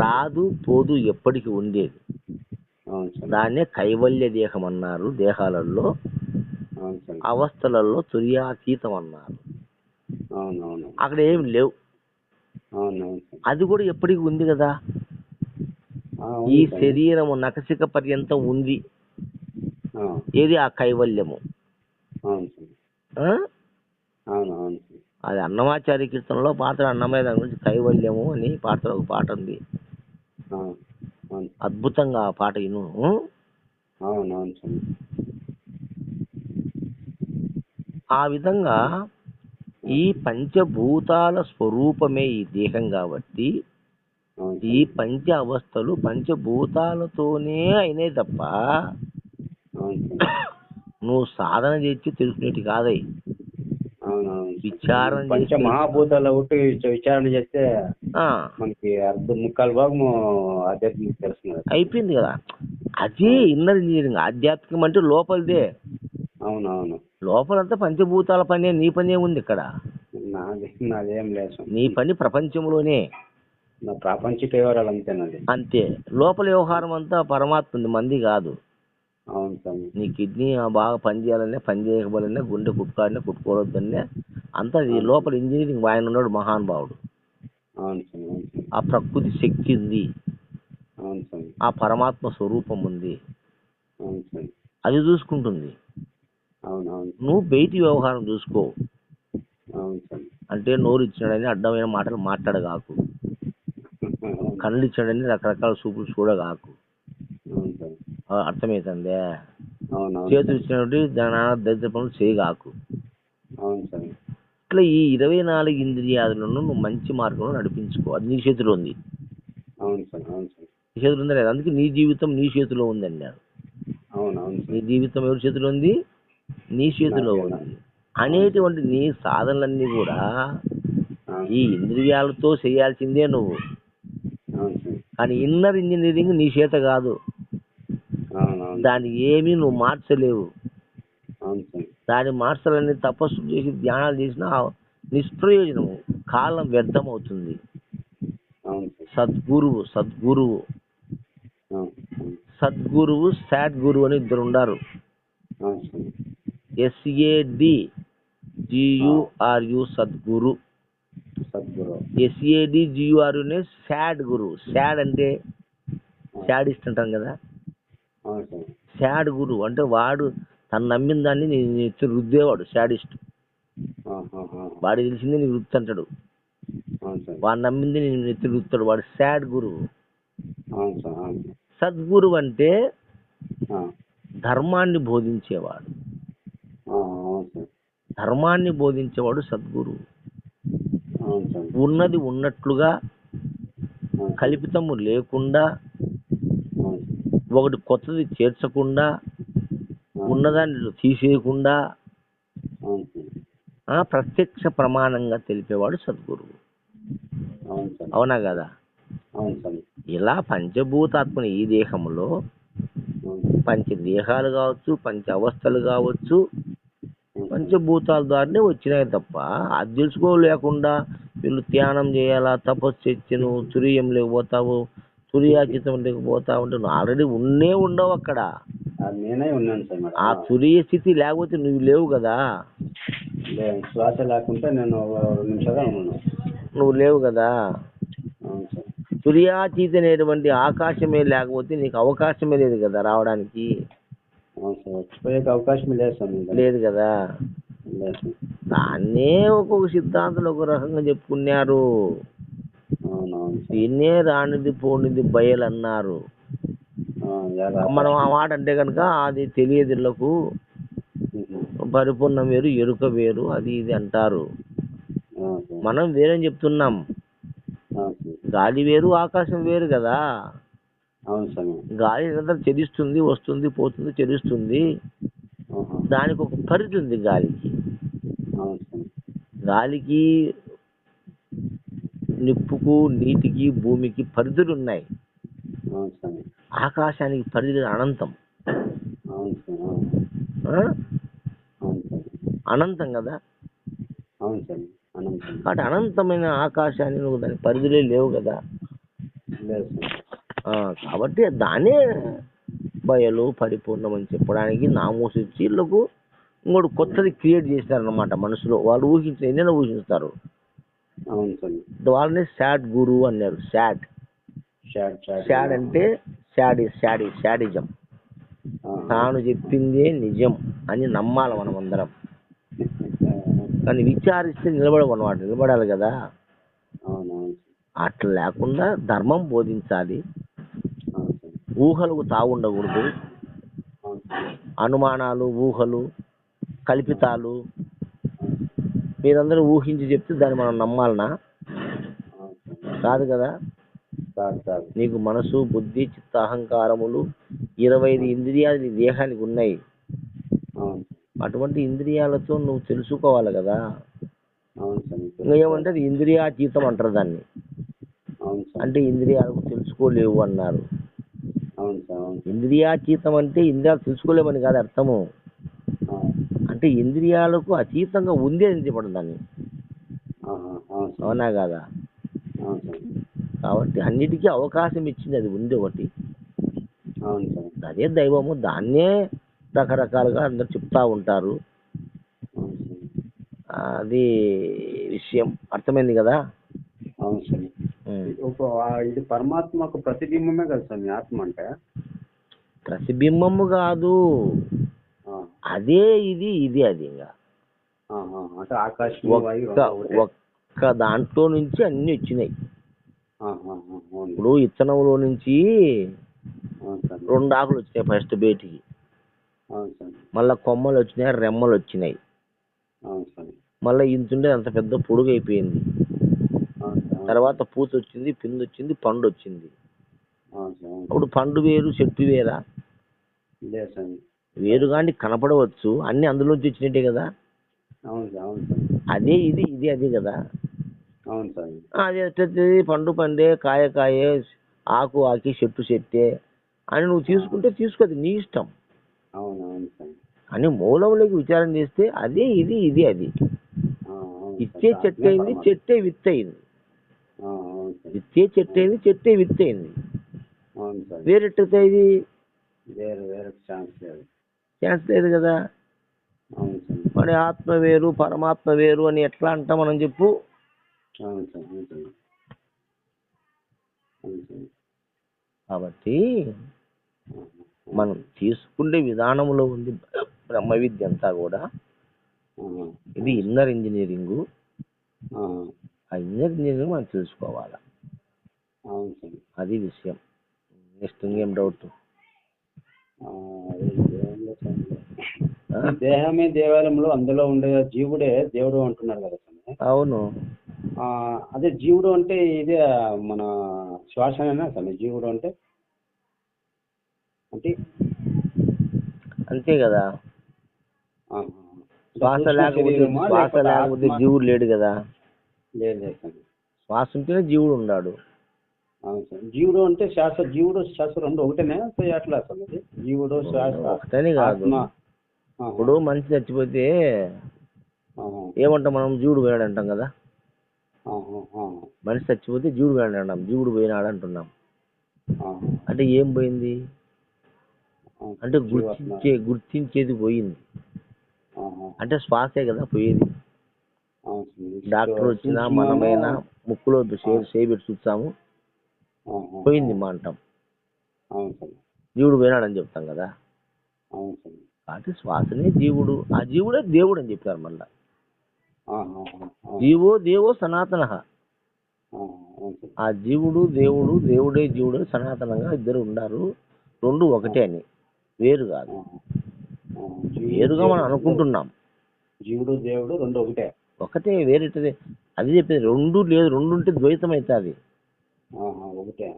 రాదు పోదు, ఎప్పటికి ఉండేది. దాన్నే కైవల్య దేహం అన్నారు. దేహాలలో అవస్థలలో తురియాతీతం అన్నారు. అక్కడ ఏం లేవు. అది కూడా ఎప్పటికి ఉంది కదా. ఈ శరీరము నఖశిఖ పర్యంతం ఉంది. ఏది ఆ కైవల్యము. అది అన్నమాచార్య కీర్తనలో పాత్ర అన్నమయ్య దాని గురించి కైవల్యము అని పాత్ర ఒక పాట ఉంది. అద్భుతంగా ఆ పాట ఇను. ఆ విధంగా ఈ పంచభూతాల స్వరూపమే ఈ దేహం కాబట్టి ఈ పంచ అవస్థలు పంచభూతాలతోనే అయినాయి తప్ప నువ్వు సాధన చేసి తెలుసుకునేటి కాదయి. విచారణ పంచ మహాభూతాల విచారణ చేస్తే మనకి ముక్కాలు భాగం ఆధ్యాత్మిక తెలుస్తుంది. అయిపోయింది కదా. అదే ఇన్నర్ ఇంజనీరింగ్. ఆధ్యాత్మికం అంటే లోపలిదే. అవునవును. లోపలంతా పంచభూతాల పనే. నీ పనే ఉంది ఇక్కడ. నాదేం లేదు. నీ పని ప్రపంచంలోనే. ప్రాపంచిక వ్యవహారాలు అంతేనండి. అంతే. లోపల వ్యవహారం అంతా పరమాత్మ ఉంది, మంది కాదు. అవును స్వామి. నీ కిడ్నీ బాగా పనిచేయాలనే, పని చేయకపోవాలనే, గుండె కుట్టుకోవాలనే, కుట్టుకోవద్దనే అంతా ఈ లోపల ఇంజనీరింగ్ ఆయన ఉన్నాడు మహానుభావుడు. ఆ ప్రకృతి శక్తి ఉంది, ఆ పరమాత్మ స్వరూపం ఉంది, అది చూసుకుంటుంది. నువ్వు బయటి వ్యవహారం చూసుకో. అంటే నోరు ఇచ్చినాడని అడ్డమైన మాటలు మాట్లాడగాకు, కళ్ళు ఇచ్చాడని రకరకాల చూపులు చూడగాకు. అర్థమవుతుందే. అవును చేతులు ఇచ్చినటువంటి నానా దరిద్ర పనులు చేయగాకు. అవును స్వామి. ఇట్లా ఈ 24 ఇంద్రియాలను నువ్వు మంచి మార్గంలో నడిపించుకో. అది నీ చేతిలో ఉంది. అవును స్వామి. అవును స్వామి. నీ చేతిలో ఉందా లేదా? అందుకే నీ జీవితం నీ చేతిలో ఉంది అన్నాడు. అవును అవును నీ స్వామి. జీవితం ఎవరి చేతిలో ఉంది? నీ చేతిలో నాకే ఉంది. అనేటువంటి నీ సాధనలన్నీ కూడా అవును ఈ ఇంద్రియాలతో చేయాల్సిందే నువ్వు. అవును స్వామి. కానీ ఇన్నర్ ఇంజనీరింగ్ నీ చేత కాదు. అవును అవును దాన్ని ఏమీ నువ్వు మార్చలేవు. అవును స్వామి. దాన్ని మార్చాలని తపస్సు చేసి ధ్యానాలు చేసినా నిష్ప్రయోజనము, కాలం వ్యర్థమవుతుంది. అవును స్వామి. సద్గురువు సద్గురువు అవును అవును సద్గురువు సాడ్ గురువు అని ఇద్దరు ఉండారు. అవును స్వామి. SADGURU సద్గురు. సద్గురు. SADGURUనే సాడ్ గురువు. సాడ్ అంటే సాడిస్ట్ అంటాం కదా. అవును స్వామి. సాడ్ గురువు అంటే వాడు తను నమ్మిన దాన్ని నేను ఎత్తి రుద్దేవాడు సాడిస్ట్. వాడు తెలిసింది నీకు వృత్తి అంటాడు. అవును సార్. వాడు నమ్మింది నేను ఎత్తి రుద్దుతాడు. వాడు సాడ్ గురువు. అవును సార్. అవును. సద్గురువు అంటే ఆ. ధర్మాన్ని బోధించేవాడు. అవును సార్. ధర్మాన్ని బోధించేవాడు సద్గురువు. అవును సార్. ఉన్నది ఉన్నట్లుగా అవును. కల్పితము లేకుండా అవును. ఒకటి కొత్తది చేర్చకుండా అవును. ఉన్నదాన్ని తీసేయకుండా అవును సార్. ప్రత్యక్ష ప్రమాణంగా తెలిపేవాడు సద్గురువు. అవును సార్. అవునా కదా? అవును సార్. ఇలా పంచభూతాత్మని ఈ దేహంలో అవును. పంచదేహాలు కావచ్చు, పంచ అవస్థలు కావచ్చు, అవును. పంచభూతాల ద్వారానే వచ్చినాయి తప్ప అది తెలుసుకోలేకుండా వీళ్ళు ధ్యానం చేయాలా, తపస్సు చేసి నువ్వు తురియం లేకపోతావు, తురియాచితం లేకపోతావు అంటే నువ్వు ఆల్రెడీ ఉండవు అక్కడ. అది నేనే ఉన్నాను సార్ మరి. ఆ తురియ స్థితి లేకపోతే నువ్వు లేవు కదా. శ్వాస లేకుంటే నేను 2 నిమిషాలు ఉన్నాను. నువ్వు లేవు కదా. అవును సార్. తురియాతీత అనేటువంటి ఆకాశమే లేకపోతే నీకు అవకాశమే లేదు కదా రావడానికి. అవును సార్. వచ్చిపోయే అవకాశం లేదు సార్. లేదు కదా. లేదు. దాన్నే ఒక్కొక్క సిద్ధాంతులు ఒక రకంగా చెప్పుకున్నారు. అవునవును సార్. దీన్నే రానిది పోనిది బయలు అన్నారు. మనం ఆ మాట అంటే కనుక అది తెలియదు ఇళ్లకు, పరిపూర్ణం వేరు ఎరుక వేరు అది ఇది అంటారు. మనం వేరేం చెప్తున్నాం. గాలి వేరు ఆకాశం వేరు కదా. అవును సార్. గాలి నిరంతరం చెదిస్తుంది, వస్తుంది, పోతుంది, చెదిస్తుంది. దానికి ఒక పరిధి ఉంది గాలికి. గాలికి, నిప్పుకు, నీటికి, భూమికి పరిధులు ఉన్నాయి. ఆకాశానికి పరిధి అనంతం. అనంతం కదా. కాబట్టి అనంతమైన ఆకాశాన్ని నువ్వు దాని పరిధిలో లేవు కదా. కాబట్టి దానే బయలు పరిపూర్ణం అని చెప్పడానికి నామోసిచ్చి వీళ్ళకు ఇంకోటి కొత్తది క్రియేట్ చేస్తారనమాట మనసులో. వాళ్ళు ఊహించిన ఎన్నైనా ఊహిస్తారు. వాళ్ళని సాడ్ గురువు అన్నారు. సాడ్ అంటే శాడిజం. తాను చెప్పిందే నిజం అని నమ్మాలి మనం అందరం. కానీ విచారిస్తే నిలబడాలి కదా. అట్లా లేకుండా ధర్మం బోధించాలి. ఊహలకు తావుండకూడదు. అనుమానాలు, ఊహలు, కల్పితాలు మీరందరూ ఊహించి చెప్తే దాన్ని మనం నమ్మాలనా? కాదు కదా. నీకు మనసు, బుద్ధి, చిత్త, అహంకారములు 25 ఇంద్రియాలు నీ దేహానికి ఉన్నాయి. అటువంటి ఇంద్రియాలతో నువ్వు తెలుసుకోవాలి కదా. ఏమంటే అది ఇంద్రియాతీతం అంటారు దాన్ని. అంటే ఇంద్రియాలకు తెలుసుకోలేవు అన్నారు. ఇంద్రియాతీతం అంటే ఇంద్రియాలు తెలుసుకోలేమని కాదు అర్థము. అంటే ఇంద్రియాలకు అతీతంగా ఉంది అని చెప్పడం దాన్ని. అవునా కాదా? కాబట్టి అన్నిటికీ అవకాశం ఇచ్చింది అది ఉంది ఒకటి. అదే దైవము. దాన్నే రకరకాలుగా అందరు చెప్తా ఉంటారు. అది విషయం అర్థమైంది కదా. అవును సార్. ఇది పరమాత్మకు ప్రతిబింబమే కదా సార్ మీ ఆత్మ అంటే. ప్రతిబింబము కాదు, అదే ఇది ఇది అది. ఇంకా ఒక్క దాంట్లో నుంచి అన్ని వచ్చినాయి. ఇప్పుడు ఇత్తనంలో నుంచి 2 ఆకులు వచ్చినాయి ఫస్ట్ బయటికి. అవును స్వామి. మళ్ళీ కొమ్మలు వచ్చినాయి, రెమ్మలు వచ్చినాయి. అవును స్వామి. మళ్ళీ ఇంతుండే అంత పెద్ద పొడుగు అయిపోయింది. అవును స్వామి. తర్వాత పూత వచ్చింది, పిండి వచ్చింది, పండు వచ్చింది. అవును స్వామి. అప్పుడు పండు వేరు, చెట్టు వేరా? లేదు స్వామి. వేరు కానీ కనపడవచ్చు, అన్ని అందులోంచి వచ్చినట్టే కదా. అవును స్వామి. అవును స్వామి. అదే ఇది, ఇది అదే కదా. అవును స్వామి. అది ఎట్టది పండు పండే, కాయ కాయే, ఆకు ఆకి, చెట్టు చెట్టే అని నువ్వు తీసుకుంటే తీసుకోదు, నీ ఇష్టం. అవును. అవును స్వామి. అని మూలంలోకి విచారం చేస్తే అదే ఇది, ఇది అది. అవును ఇచ్చే స్వామి. చెట్టు అయింది, చెట్టే విత్తు అయింది. అవును స్వామి. విత్తే చెట్టు అయింది, చెట్టే విత్తు అయింది. అవును స్వామి. వేరెట్టవుతా ఇది? వేరే వేరే ఛాన్స్ లేదు. ఛాన్స్ లేదు కదా. అవును స్వామి. మరి ఆత్మ వేరు, పరమాత్మ వేరు అని ఎట్లా అంటాం మనం చెప్పు? అవును స్వామి. అవును స్వామి. అవును స్వామి. కాబట్టి మనం తీసుకునే విధానంలో ఉంది బ్రహ్మ విద్య అంతా కూడా. ఇది ఇన్నర్ ఇంజనీరింగ్. ఆ ఇన్నర్ ఇంజనీరింగ్ మనం తెలుసుకోవాలి. అవును స్వామి. అది విషయం. నెక్స్ట్ ఇంకేం డౌట్? ఈ దేహమే దేవాలయంలో అందులో ఉండే జీవుడే దేవుడు అంటున్నారు కదా స్వామి. అవును. అదే జీవుడు అంటే ఇదే మన శ్వాసనేనా స్వామి జీవుడు అంటే? అంటే అంతే కదా. శ్వాస లేకపోతే జీవుడు లేడు కదా. లేదు లేదు స్వామి. శ్వాస ఉంటేనే జీవుడు ఉన్నాడు. అవును సార్. జీవుడు అంటే జీవుడు శ్వాస రెండు ఒకటేనే ఎట్లా స్వామి ఇది? జీవుడు శ్వాస ఒకటని కాదు. ఆత్మ. ఇప్పుడు మనిషి చచ్చిపోతే ఏమంటాం మనం? జీవుడు పోయాడు అంటాం కదా. మనిషి చచ్చిపోతే జీవుడు పోయాడు అంటాం, జీవుడు పోయినాడు అంటున్నాం. అంటే ఏం పోయింది అంటే గుర్తించేది పోయింది. అంటే శ్వాసే కదా పోయేది. డాక్టర్ వచ్చినా మనమైనా ముక్కులో చేపెట్టి చూస్తాము, పోయింది మా అంటాం, జీవుడు పోయినాడని చెప్తాం కదా. కాబట్టి శ్వాసనే జీవుడు, ఆ జీవుడే దేవుడు అని చెప్పారు మళ్ళా. జీవో దేవో సనాతన. ఆ జీవుడు దేవుడు, దేవుడే జీవుడు సనాతనంగా ఇద్దరు ఉన్నారు. రెండు ఒకటే అని, వేరు కాదు. వేరుగా మనం అనుకుంటున్నాం. జీవుడు దేవుడు రెండు ఒకటే, ఒకటే, వేరేటది. అది చెప్పేది రెండు లేదు, రెండు ఉంటే ద్వైతం అవుతుంది.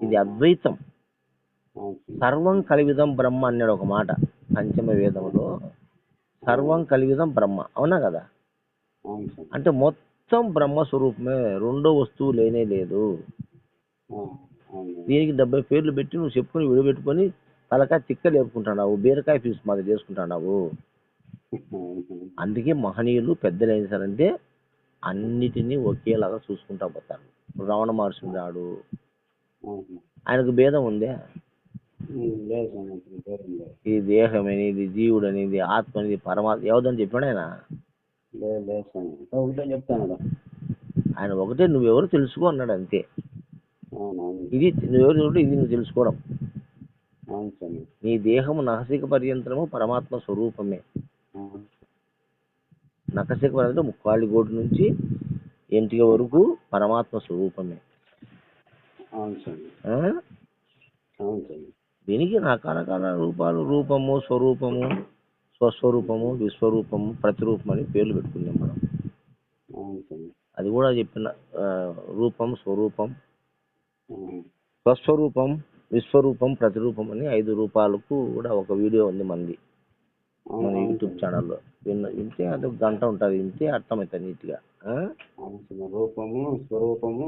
ఇది అద్వైతం. సర్వం కలివిదం బ్రహ్మ అన్నాడు ఒక మాట పంచమ వేదంలో. సర్వం కలివిదం బ్రహ్మ, అవునా కదా. అంటే మొత్తం బ్రహ్మ స్వరూపమే, రెండో వస్తువు లేనే లేదు. దీనికి 70 పేర్లు పెట్టి నువ్వు చెప్పుకొని విడిపెట్టుకొని తలకాయ తిక్క లేపుకుంటున్నావు, బీరకాయ పీసు మాది చేసుకుంటున్నావు. అందుకే మహనీయులు పెద్దలు ఏం చేశారంటే అన్నిటినీ ఒకేలాగా చూసుకుంటా పోతారు. రమణ మహర్షి ఉన్నాడు, ఆయనకు భేదం ఉందే. ఈ దేహం అనేది, జీవుడు అనేది, ఆత్మ అనేది, పరమాత్మ ఎవదని చెప్పాడు ఆయన? ఆయన ఒకటే, నువ్వెవరు తెలుసుకో అన్నాడు, అంతే. ఇది నువ్వెవరు, ఇది నువ్వు తెలుసుకోవడం. నీ దేహము నహసిక పర్యంతరము పరమాత్మ స్వరూపమే. నఖసిక పర్యంతం ముక్కాళ్ళి గోటు నుంచి ఎంటిక వరకు పరమాత్మ స్వరూపమే. దీనికి రకరకాల రూపాలు, రూపము, స్వరూపము, స్వస్వరూపము, విశ్వరూపము, ప్రతిరూపం అని పేర్లు పెట్టుకున్నాం మనం. అది కూడా చెప్పిన. రూపం, స్వరూపం, స్వస్వరూపం, విశ్వరూపం, ప్రతిరూపం అని 5 రూపాలకు కూడా ఒక వీడియో ఉంది మనది, మన యూట్యూబ్ ఛానల్లో. వింటే అది 1 గంట ఉంటుంది, వింటే అర్థమవుతుంది నీట్గా. రూపము, స్వరూపము,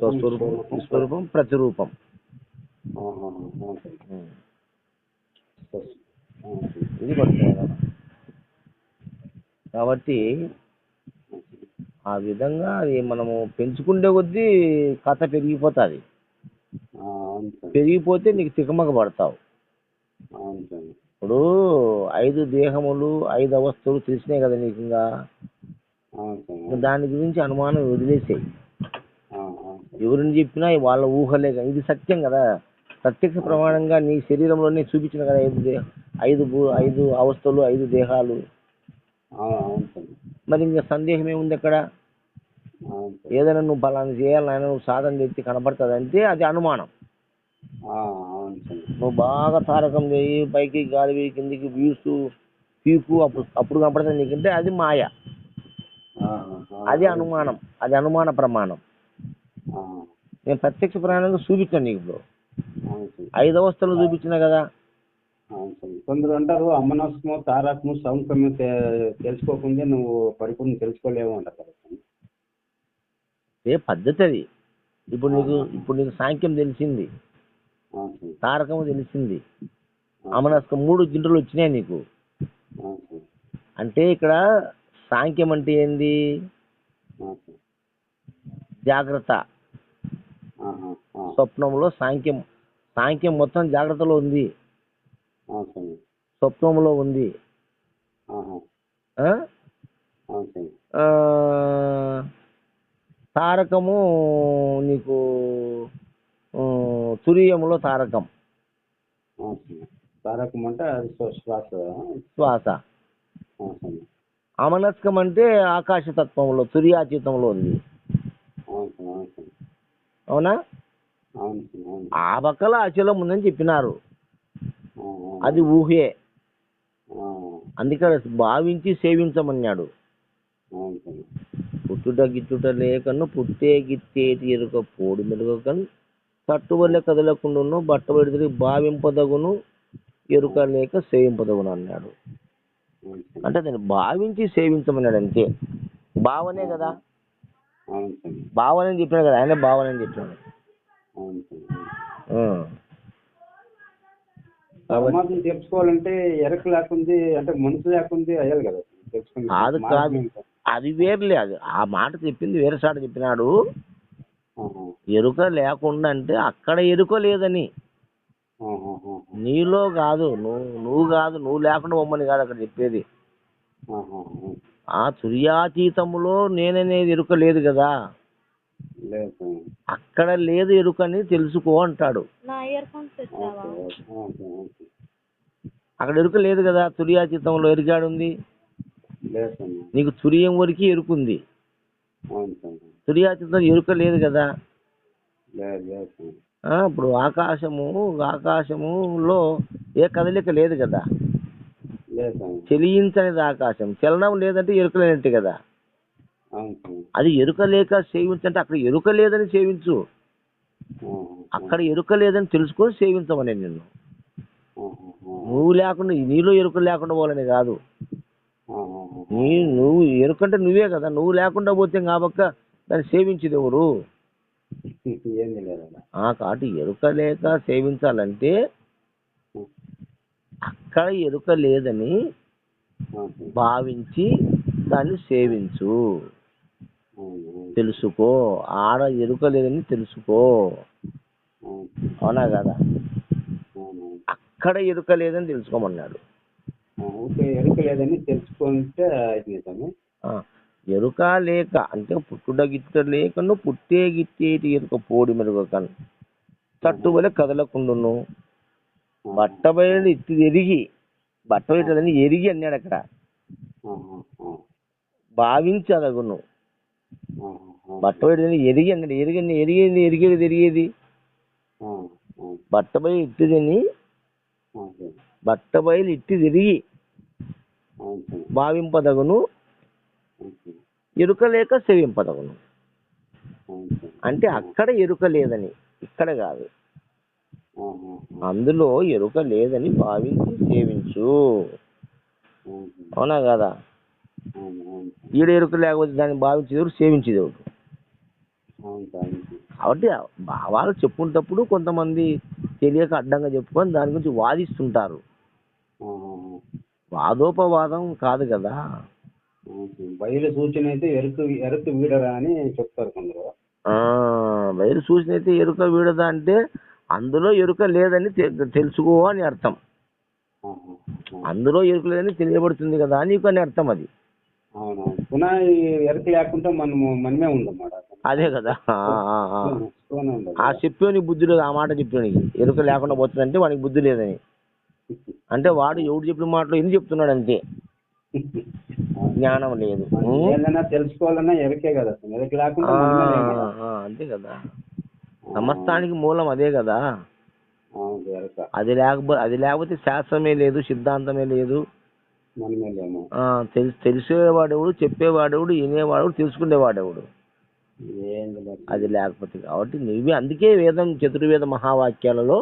స్వస్వరూపం, విశ్వరూపం, ప్రతిరూపం. ఇది పడుతుంది. కాబట్టి ఆ విధంగా అది మనము పెంచుకుంటే కొద్దీ కథ పెరిగిపోతుంది. పెరిగిపోతే నీకు తికమక పడతావు. ఇప్పుడు 5 దేహములు, 5 అవస్థలు తెలిసినాయి కదా నీకు. ఇంకా దాని గురించి అనుమానం వదిలేసేయి. ఎవరిని చెప్పినా వాళ్ళ ఊహలే. ఇది సత్యం కదా, ప్రత్యక్ష ప్రమాణంగా నీ శరీరంలోనే చూపించిన కదా. 5 అవస్థలు, 5 దేహాలు. మరి ఇంకా సందేహం ఏముంది అక్కడ? ఏదైనా నువ్వు బలాన్ని చేయాలని నువ్వు సాధన చేసి కనబడుతుంది అంటే అది అనుమానం. నువ్వు బాగా తారకం చేయి, పైకి గాలి వేయి, కిందికి వీసు పీకు, అప్పుడు కనపడుతుంది నీకంటే అది మాయ. అది అనుమానం, అది అనుమాన ప్రమాణం. నేను ప్రత్యక్ష ప్రమాణంగా చూపించాను నీకు ఇప్పుడు. 5 అవస్థలు చూపించిన కదా. కొందరు అంటారు అమ్మనస్మో తారకము సౌంకర్యం తెలుసుకోకుండా నువ్వు పరిపూర్ణ తెలుసుకోలేవు అంటారు. ఏ పద్ధతి అది. ఇప్పుడు నీకు సాంఖ్యం తెలిసింది, తారకము తెలిసింది, అమనస్కం 3 గింటలు వచ్చినాయి నీకు. అంటే ఇక్కడ సాంఖ్యం అంటే ఏంది? జాగ్రత్త. స్వప్నంలో సాంఖ్యం మొత్తం జాగ్రత్తలో ఉంది, స్వప్నంలో ఉంది. తారకము నీకు తురీయములో తారకం. తారకం అంటే శ్వాస. అమనస్కం అంటే ఆకాశతత్వంలో తురియాతీతంలో ఉంది. అవునా? ఆ పక్కల అచలం ఉందని చెప్పినారు, అది ఊహే. అందుకని భావించి సేవించమన్నాడు. పుట్టుట గిట్టుట లేకను పుట్టే గిట్టేటి ఎరుక పోడు మెరుగకను తట్టువల్లే కదలకుండాను బట్ట పెడితే భావింపదగును ఎరుక లేక సేవింపదగును అన్నాడు. అంటే దాన్ని భావించి సేవించమన్నాడు అంతే. భావనే కదా, భావన అని చెప్పినాడు కదా, ఆయన భావన అని చెప్పినాడు. తెలుసుకోవాలంటే ఎరక లేకుంది అంటే మనసు లేకుంది అయ్యాలి కదా. కాదు, అది వేర్లే. అది ఆ మాట చెప్పింది వేరే సాట చెప్పినాడు. ఎరుక లేకుండా అంటే అక్కడ ఎరుక లేదని, నీలో కాదు, నువ్వు లేకుండా బొమ్మని కాదు అక్కడ చెప్పేది. ఆ తుర్యాతీతములో నేననేది ఎరుక లేదు కదా, అక్కడ లేదు ఎరుకని తెలుసుకో అంటాడు. అక్కడ ఎరుక లేదు కదా, తుర్యాతీతంలో ఎరుగాడుంది. నీకు తురియం వరకు ఎరుకుంది, తుర్యాతీతం ఎరుక లేదు కదా. ఇప్పుడు ఆకాశములో ఏ కదలిక లేదు కదా, చెలించనిది ఆకాశం. చలనం లేదంటే ఎరుక లేనట్టు కదా. అది ఎరుక లేక సేవించంటే అక్కడ ఎరుక లేదని సేవించు, అక్కడ ఎరుక లేదని తెలుసుకొని సేవించమని నిన్ను. నువ్వు లేకుండా, నీలో ఎరుక లేకుండా పోవాలని కాదు. నువ్వు ఎరుకంటే నువ్వే కదా, నువ్వు లేకుండా పోతే కాబక్క దాన్ని సేవించేది ఎవరు? కాబట్టి ఎరుక లేక సేవించాలంటే అక్కడ ఎరుక లేదని భావించి దాన్ని సేవించు, తెలుసుకో. ఆడ ఎరుక లేదని తెలుసుకో. అవునా కదా? అక్కడ ఎరుక లేదని తెలుసుకోమన్నాడు. ఎరుక లేదని తెలుసుకుంటే ఎరుక లేక అంటే పుట్టుట గిట్టుట లేకను పుట్టే గిట్టేటి ఎరుక పోడి మెరుగకను తట్టువలే కదలకుండును బట్ట బయలు ఇట్టి ఎరిగి, బట్ట బయటని ఎరిగి అన్నాడు అక్కడ. భావించదగును, బట్ట బయటని ఎరిగి అన్నాడు. ఎరిగేది బట్ట బయలు ఇట్టిదని, బట్ట బయలు ఇట్టి తిరిగి భావింపదగును ఎరుక లేక సేవింపదగును. అంటే అక్కడ ఎరుక లేదని, ఇక్కడ కాదు. అందులో ఎరుక లేదని భావించి సేవించు. అవునా కదా? ఈడ ఎరుక లేకపోతే దాన్ని భావించేదేవుడు, సేవించేదేవుడు. కాబట్టి భావాలు చెప్పుకునేటప్పుడు కొంతమంది తెలియక అడ్డంగా చెప్పుకొని దాని గురించి వాదిస్తుంటారు. వాదోపవాదం కాదు కదా. బయలు సూచన అయితే ఎరుక వీడరా అని చెప్తారు కొందరు. బయలు సూచన అయితే ఎరుక వీడదా అంటే అందులో ఎరుక లేదని తెలుసుకో అని అర్థం. అందులో ఎరుక లేదని తెలియబడుతుంది కదా నీకు అని అర్థం. అది పునః ఎరుక లేకుండా మనమే ఉందన్నమాట. అదే కదా. ఆ చెప్పేని బుద్ధి లేదు, ఆ మాట చెప్పేనికి ఎరుక లేకుండా పోతుందంటే వానికి బుద్ధి లేదని. అంటే వాడు ఎవడు చెప్పిన మాటలో ఎందుకు చెప్తున్నాడు అంతే, జ్ఞానం లేదు. తెలుసుకోవాలన్నా ఎరుకే కదా, ఎరుక లేకుండా అంతే కదా. సమస్తానికి మూలం అదే కదా. ఎరక అది లేకపోతే శాస్త్రమే లేదు, సిద్ధాంతమే లేదు. మనమే లేము. తెలిసేవాడెవడు, చెప్పేవాడెవడు, వినేవాడెవడు, తెలుసుకునేవాడెవడు? ఏంది లేదు. అది లేకపోతే కాబట్టి నువ్వే. అందుకే వేదం, చతుర్వేద మహావాక్యాలలో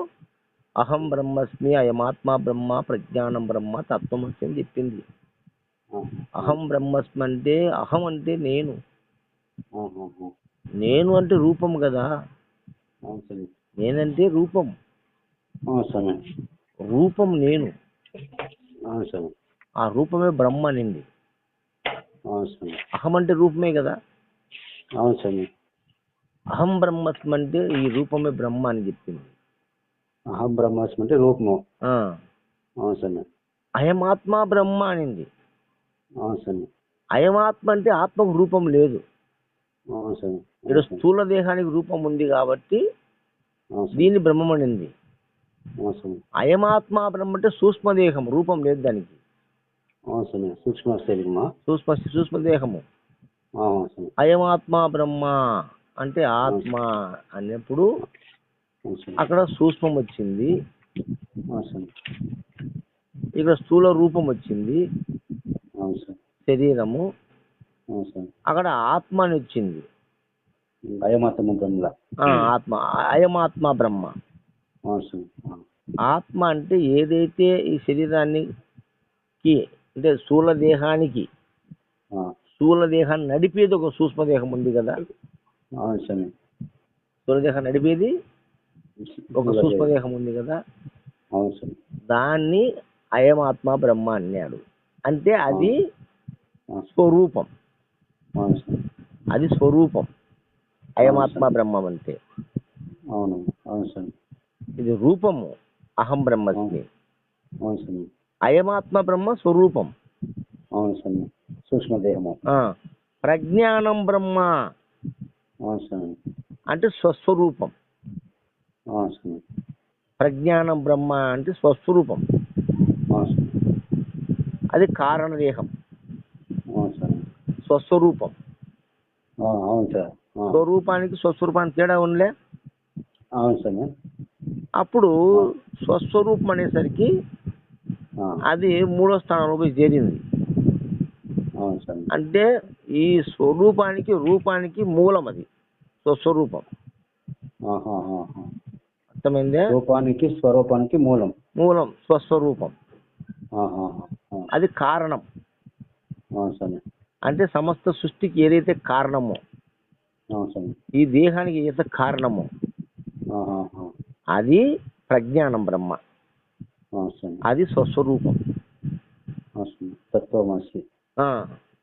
అహం బ్రహ్మస్మి, అయమాత్మ బ్రహ్మ, ప్రజ్ఞానం బ్రహ్మ, తత్వమస్మి అని చెప్పింది. అహం బ్రహ్మస్మి అంటే, అహం అంటే నేను, నేను అంటే రూపం కదా. నేనంటే రూపం, రూపం నేను. ఆ రూపమే బ్రహ్మ అనింది. అహం అంటే రూపమే కదా. అహం బ్రహ్మస్మి అంటే ఈ రూపమే బ్రహ్మ అని చెప్పింది. అహం బ్రహ్మస్మి అంటే రూపము. అయమాత్మ బ్రహ్మ అనింది. అయమాత్మ అంటే ఆత్మకు రూపం లేదు. ఇక్కడ స్థూల దేహానికి రూపం ఉంది కాబట్టి దీన్ని బ్రహ్మం అనింది. అయమాత్మ బ్రహ్మ అంటే సూక్ష్మదేహం, రూపం లేదు దానికి. సూక్ష్మదేహము. అయమాత్మ బ్రహ్మ అంటే ఆత్మ అన్నప్పుడు అక్కడ సూక్ష్మం వచ్చింది, ఇక్కడ స్థూల రూపం వచ్చింది, శరీరము. అక్కడ ఆత్మ అని వచ్చింది. ఆత్మ, అయమాత్మ బ్రహ్మ. ఆత్మ అంటే ఏదైతే ఈ శరీరానికి అంటే స్థూల దేహానికి, స్థూల దేహాన్ని నడిపేది ఒక సూక్ష్మదేహం ఉంది కదా. స్థూల దేహాన్ని నడిపేది ఒక సూక్ష్మదేహం ఉంది కదా. దాన్ని అయమాత్మ బ్రహ్మ అన్నాడు. అంటే అది స్వరూపం, అది స్వరూపం. అయమాత్మ బ్రహ్మం అంటే ఇది రూపము. అహం బ్రహ్మస్మి. అయమాత్మ బ్రహ్మ స్వరూపం, సూక్ష్మదేహము. ప్రజ్ఞానం బ్రహ్మ అంటే స్వస్వరూపం. ప్రజ్ఞానం బ్రహ్మ అంటే స్వస్వరూపం. అది కారణదేహం, స్వస్వరూపం. స్వరూపానికి స్వస్వరూపానికి తేడా ఉండలే. అప్పుడు స్వస్వరూపం అనేసరికి అది 3వ స్థానంలో పోయి చేరింది. అంటే ఈ స్వరూపానికి, రూపానికి మూలం అది స్వస్వరూపం. అర్థమైందే? రూపానికి స్వరూపానికి మూలం, మూలం స్వస్వరూపం. అది కారణం. అంటే సమస్త సృష్టికి ఏదైతే కారణమో, ఈ దేహానికి ఏదైతే కారణమో అది ప్రజ్ఞానం బ్రహ్మ, అది స్వస్వరూపం. తత్వమసి.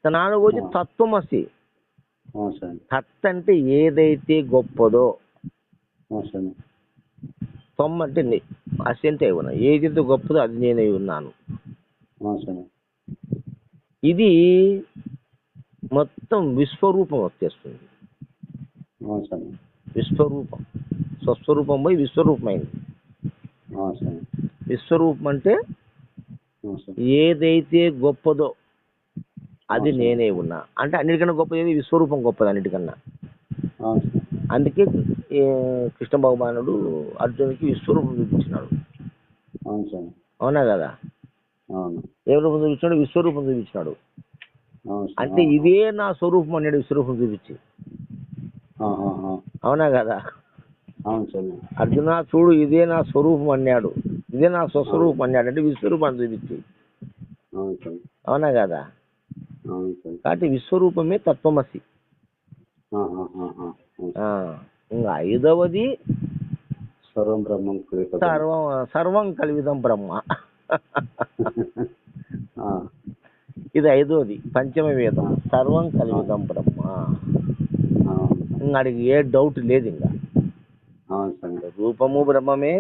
4వది తత్వమసి. తత్ అంటే ఏదైతే గొప్పదో, తొమ్ అంటే అసి అంటే అయి ఉన్నా, ఏదైతే గొప్పదో అది నేనై ఉన్నాను. ఇది మొత్తం విశ్వరూపం వచ్చేస్తుంది. విశ్వరూపం, స్వస్వరూపం పోయి విశ్వరూపమైంది. విశ్వరూపం అంటే ఏదైతే గొప్పదో అది నేనే ఉన్నా. అంటే అన్నిటికన్నా గొప్పది ఏది? విశ్వరూపం గొప్పది అన్నిటికన్నా. అందుకే కృష్ణ భగవానుడు అర్జునుడికి విశ్వరూపం చూపించినాడు. అవునా కదా? ఏ రూపం చూపించినాడు? విశ్వరూపం చూపించినాడు. అంటే ఇదే నా స్వరూపం అన్నాడు విశ్వరూపం చూపించి. అవునా కదా? అర్జున చూడు, ఇదే నా స్వరూపం అన్నాడు, ఇదే నా స్వస్వరూపం అన్నాడు. అంటే విశ్వరూపాన్ని చూపించి. అవునా కదా? కాబట్టి విశ్వరూపమే తత్వమసి. ఇంకా 5వది సర్వం బ్రహ్మం, సర్వం కలివిదం బ్రహ్మ. ఇది 5వది, పంచమ వేదం. సర్వం కలివిదం బ్రహ్మ. ఇంకా అడిగి ఏ డౌట్ లేదు. ఇంకా రూపము బ్రహ్మమే,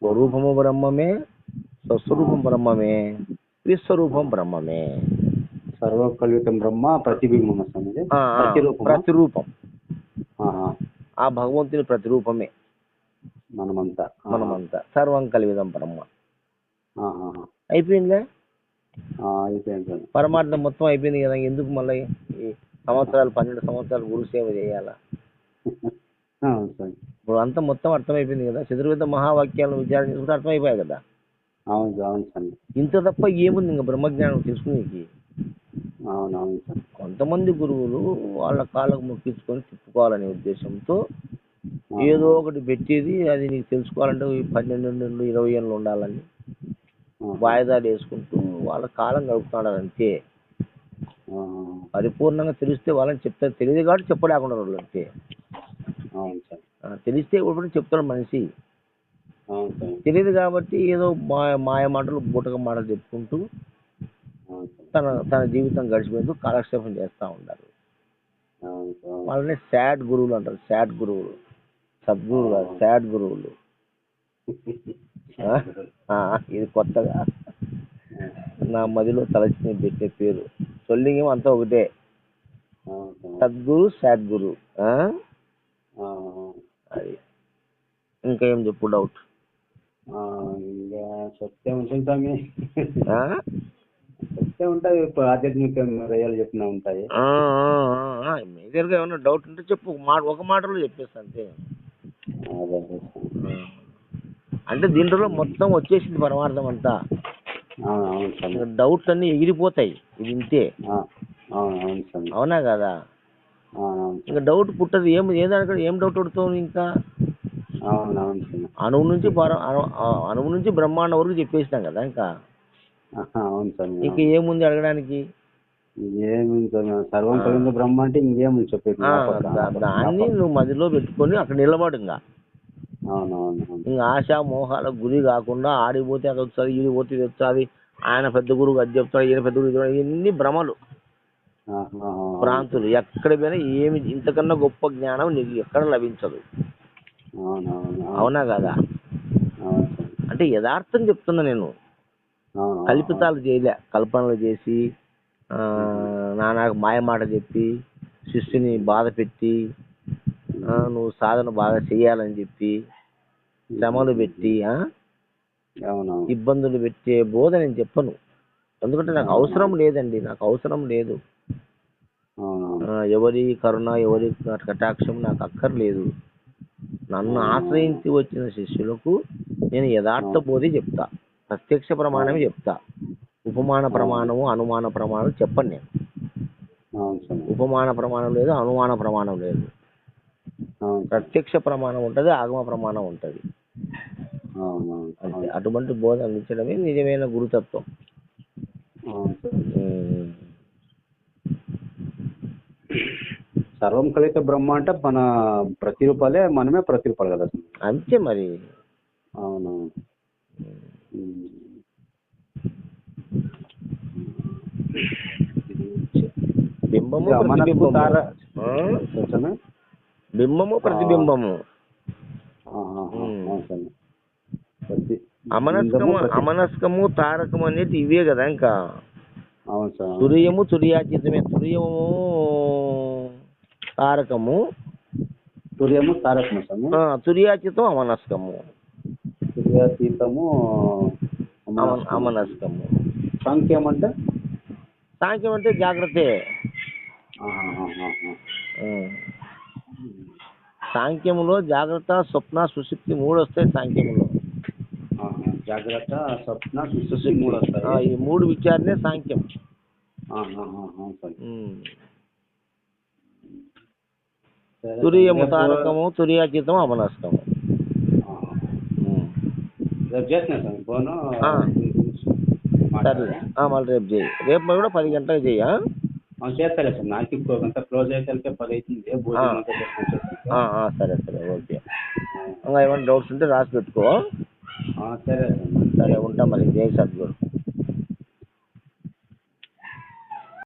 స్వరూపము బ్రహ్మమే, స్వస్వరూపం బ్రహ్మమే, విశ్వరూపం బ్రహ్మమే. సర్వం కలివితం బ్రహ్మ, ప్రతిబింబం, ప్రతిరూపం. ఆ భగవంతుని ప్రతిరూపమే మనమంతా. సర్వం కలివిదం బ్రహ్మ. అయిపోయిందిలే, పరమార్థం మొత్తం అయిపోయింది కదా. ఎందుకు మళ్ళీ ఈ సంవత్సరాలు 12 సంవత్సరాలు గురు సేవ చేయాలా? ఇప్పుడు అంతా మొత్తం అర్థమైపోయింది కదా, చతుర్వేద మహావాక్యాలను విచారణ చేసుకుంటే అర్థమైపోయాయి కదా. అవును అవును స్వామి. ఇంత తప్ప ఏముంది ఇంకా బ్రహ్మజ్ఞానం తెలుసుకునేకి. అవును అవును స్వామి. కొంతమంది గురువులు వాళ్ళ కాళ్ళకు మొక్కించుకొని తిప్పుకోవాలనే ఉద్దేశంతో ఏదో ఒకటి పెట్టేది, అది నీకు తెలుసుకోవాలంటే 12 నుండి 20 ఏళ్ళు ఉండాలని వాయిదాలు వేసుకుంటూ వాళ్ళ కాలం గడుపుతున్నారు అంతే. పరిపూర్ణంగా తెలిస్తే వాళ్ళని చెప్తారు, తెలియదు కాబట్టి చెప్పలేకుండా వాళ్ళు అంతే. అవును సార్. తెలిస్తే ఇప్పుడు చెప్తాడు మనిషి, అవును సార్. తెలియదు కాబట్టి ఏదో మాయ మాటలు బూటక మాటలు చెప్పుకుంటూ తన జీవితం గడిచిపోతూ కాలక్షేపం చేస్తూ ఉంటారు. వాళ్ళని సాడ్ గురువులు అంటారు, సాడ్ గురువులు. సద్గురు కాదు, సాడ్ గురువులు. ఇది కొత్తగా నా మదిలో తలచి పెట్టే పేరు. సొల్లింగం అంతా ఒకటే, సద్గురు సాడ్ గురు. అది ఇంకా ఏం చెప్పు డౌట్? చెప్తే ఉంటుంది స్వామి, చెప్తే ఉంటాయి. ఆధ్యాత్మిక రయాలు చెప్పినా ఉంటాయి. మేజర్గా ఏమన్నా డౌట్ ఉంటే చెప్పు, ఒక మాటలో చెప్పేస్తా అంతే. అంటే దీంట్లో మొత్తం వచ్చేసింది పరమార్థం అంతా. డౌట్స్ అన్ని ఎగిరిపోతాయి ఇది ఇంతే. అవునా కదా? ఇంకా డౌట్ పుట్టదు. ఏదానికంటే ఏం డౌట్ పడుతుంది ఇంకా? అణువు నుంచి బ్రహ్మాండం వరకు చెప్పేసినాం కదా. ఇంకా ఇంకా ఏముంది అడగడానికి? బ్రహ్మ అంటే ఇంకేముంది చెప్పేది? దాన్ని నువ్వు మదిలో పెట్టుకొని అక్కడ నిలబడు. ఇంకా ఆశ మోహాలకు గురి కాకుండా ఆడిపోతే అది వస్తుంది, ఈడిపోతే ఇది వస్తుంది, ఆయన పెద్ద గురువు అది చెప్తాడు, ఈయన పెద్ద గురువు ఇవన్నీ భ్రమలు, భ్రాంతులు. ఎక్కడ పోయినా ఏమి ఇంతకన్నా గొప్ప జ్ఞానం నీకు ఎక్కడ లభించదు. అవునా కదా? అంటే యథార్థం చెప్తున్నా నేను. కల్పితాలు చేయలే, కల్పనలు చేసి నాకు మాయ మాట చెప్పి శిష్యుని బాధ పెట్టి నువ్వు సాధన బాగా చెయ్యాలని చెప్పి శ్రమలు పెట్టి ఇబ్బందులు పెట్టే బోధ నేను చెప్పను. ఎందుకంటే నాకు అవసరం లేదండి, నాకు అవసరం లేదు. ఎవరి కరుణ, ఎవరి కటాక్షం నాకు అక్కర్లేదు. నన్ను ఆశ్రయించి వచ్చిన శిష్యులకు నేను యథార్థ బోధి చెప్తా, ప్రత్యక్ష ప్రమాణమే చెప్తా. ఉపమాన ప్రమాణము, అనుమాన ప్రమాణం చెప్పను నేను. ఉపమాన ప్రమాణం లేదు, అనుమాన ప్రమాణం లేదు. ప్రత్యక్ష ప్రమాణం ఉంటుంది, ఆగమ ప్రమాణం ఉంటుంది. అంతే. అటువంటి బోధ అందించడమే నిజమైన గురుతత్వం. సర్వం కలిత బ్రహ్మ అంటే మన ప్రతిరూపాలే, మనమే ప్రతిరూపాలు కదా. అంతే మరి. అవును. బింబము బింబము ప్రతిబింబము. అమనస్కము తారకము అనేది ఇవే కదా. ఇంకా తురియము తుర్యాతీతమే. తురియము తారకము, తుర్యాతీతం అమనస్కము. అమనస్కము. సాంఖ్యం అంటే జాగ్రత్తే. సాంఖ్యములో జాగ్రత్త, స్వప్న, సుషుప్తి 3 వస్తాయి. సాంఖ్యములో జాగ్రత్త, స్వప్న, సుషుప్తి 3 వస్తాయి. ఈ 3 విచారణే సాంఖ్యం. తురియము తారకము, తుర్యాతీతం అమనస్కము. సరే, మళ్ళీ రేపు చేయి. రేపు కూడా 10 గంటలకు చెయ్యి. చేస్తాలే సార్, నాకు ఇంకొక క్లోజ్ అయితే 10 అవుతుంది. సరే ఓకే. ఇంకా ఏమైనా డౌట్స్ ఉంటే రాసి పెట్టుకో. సరే ఉంటా మరి. జై సద్గురు.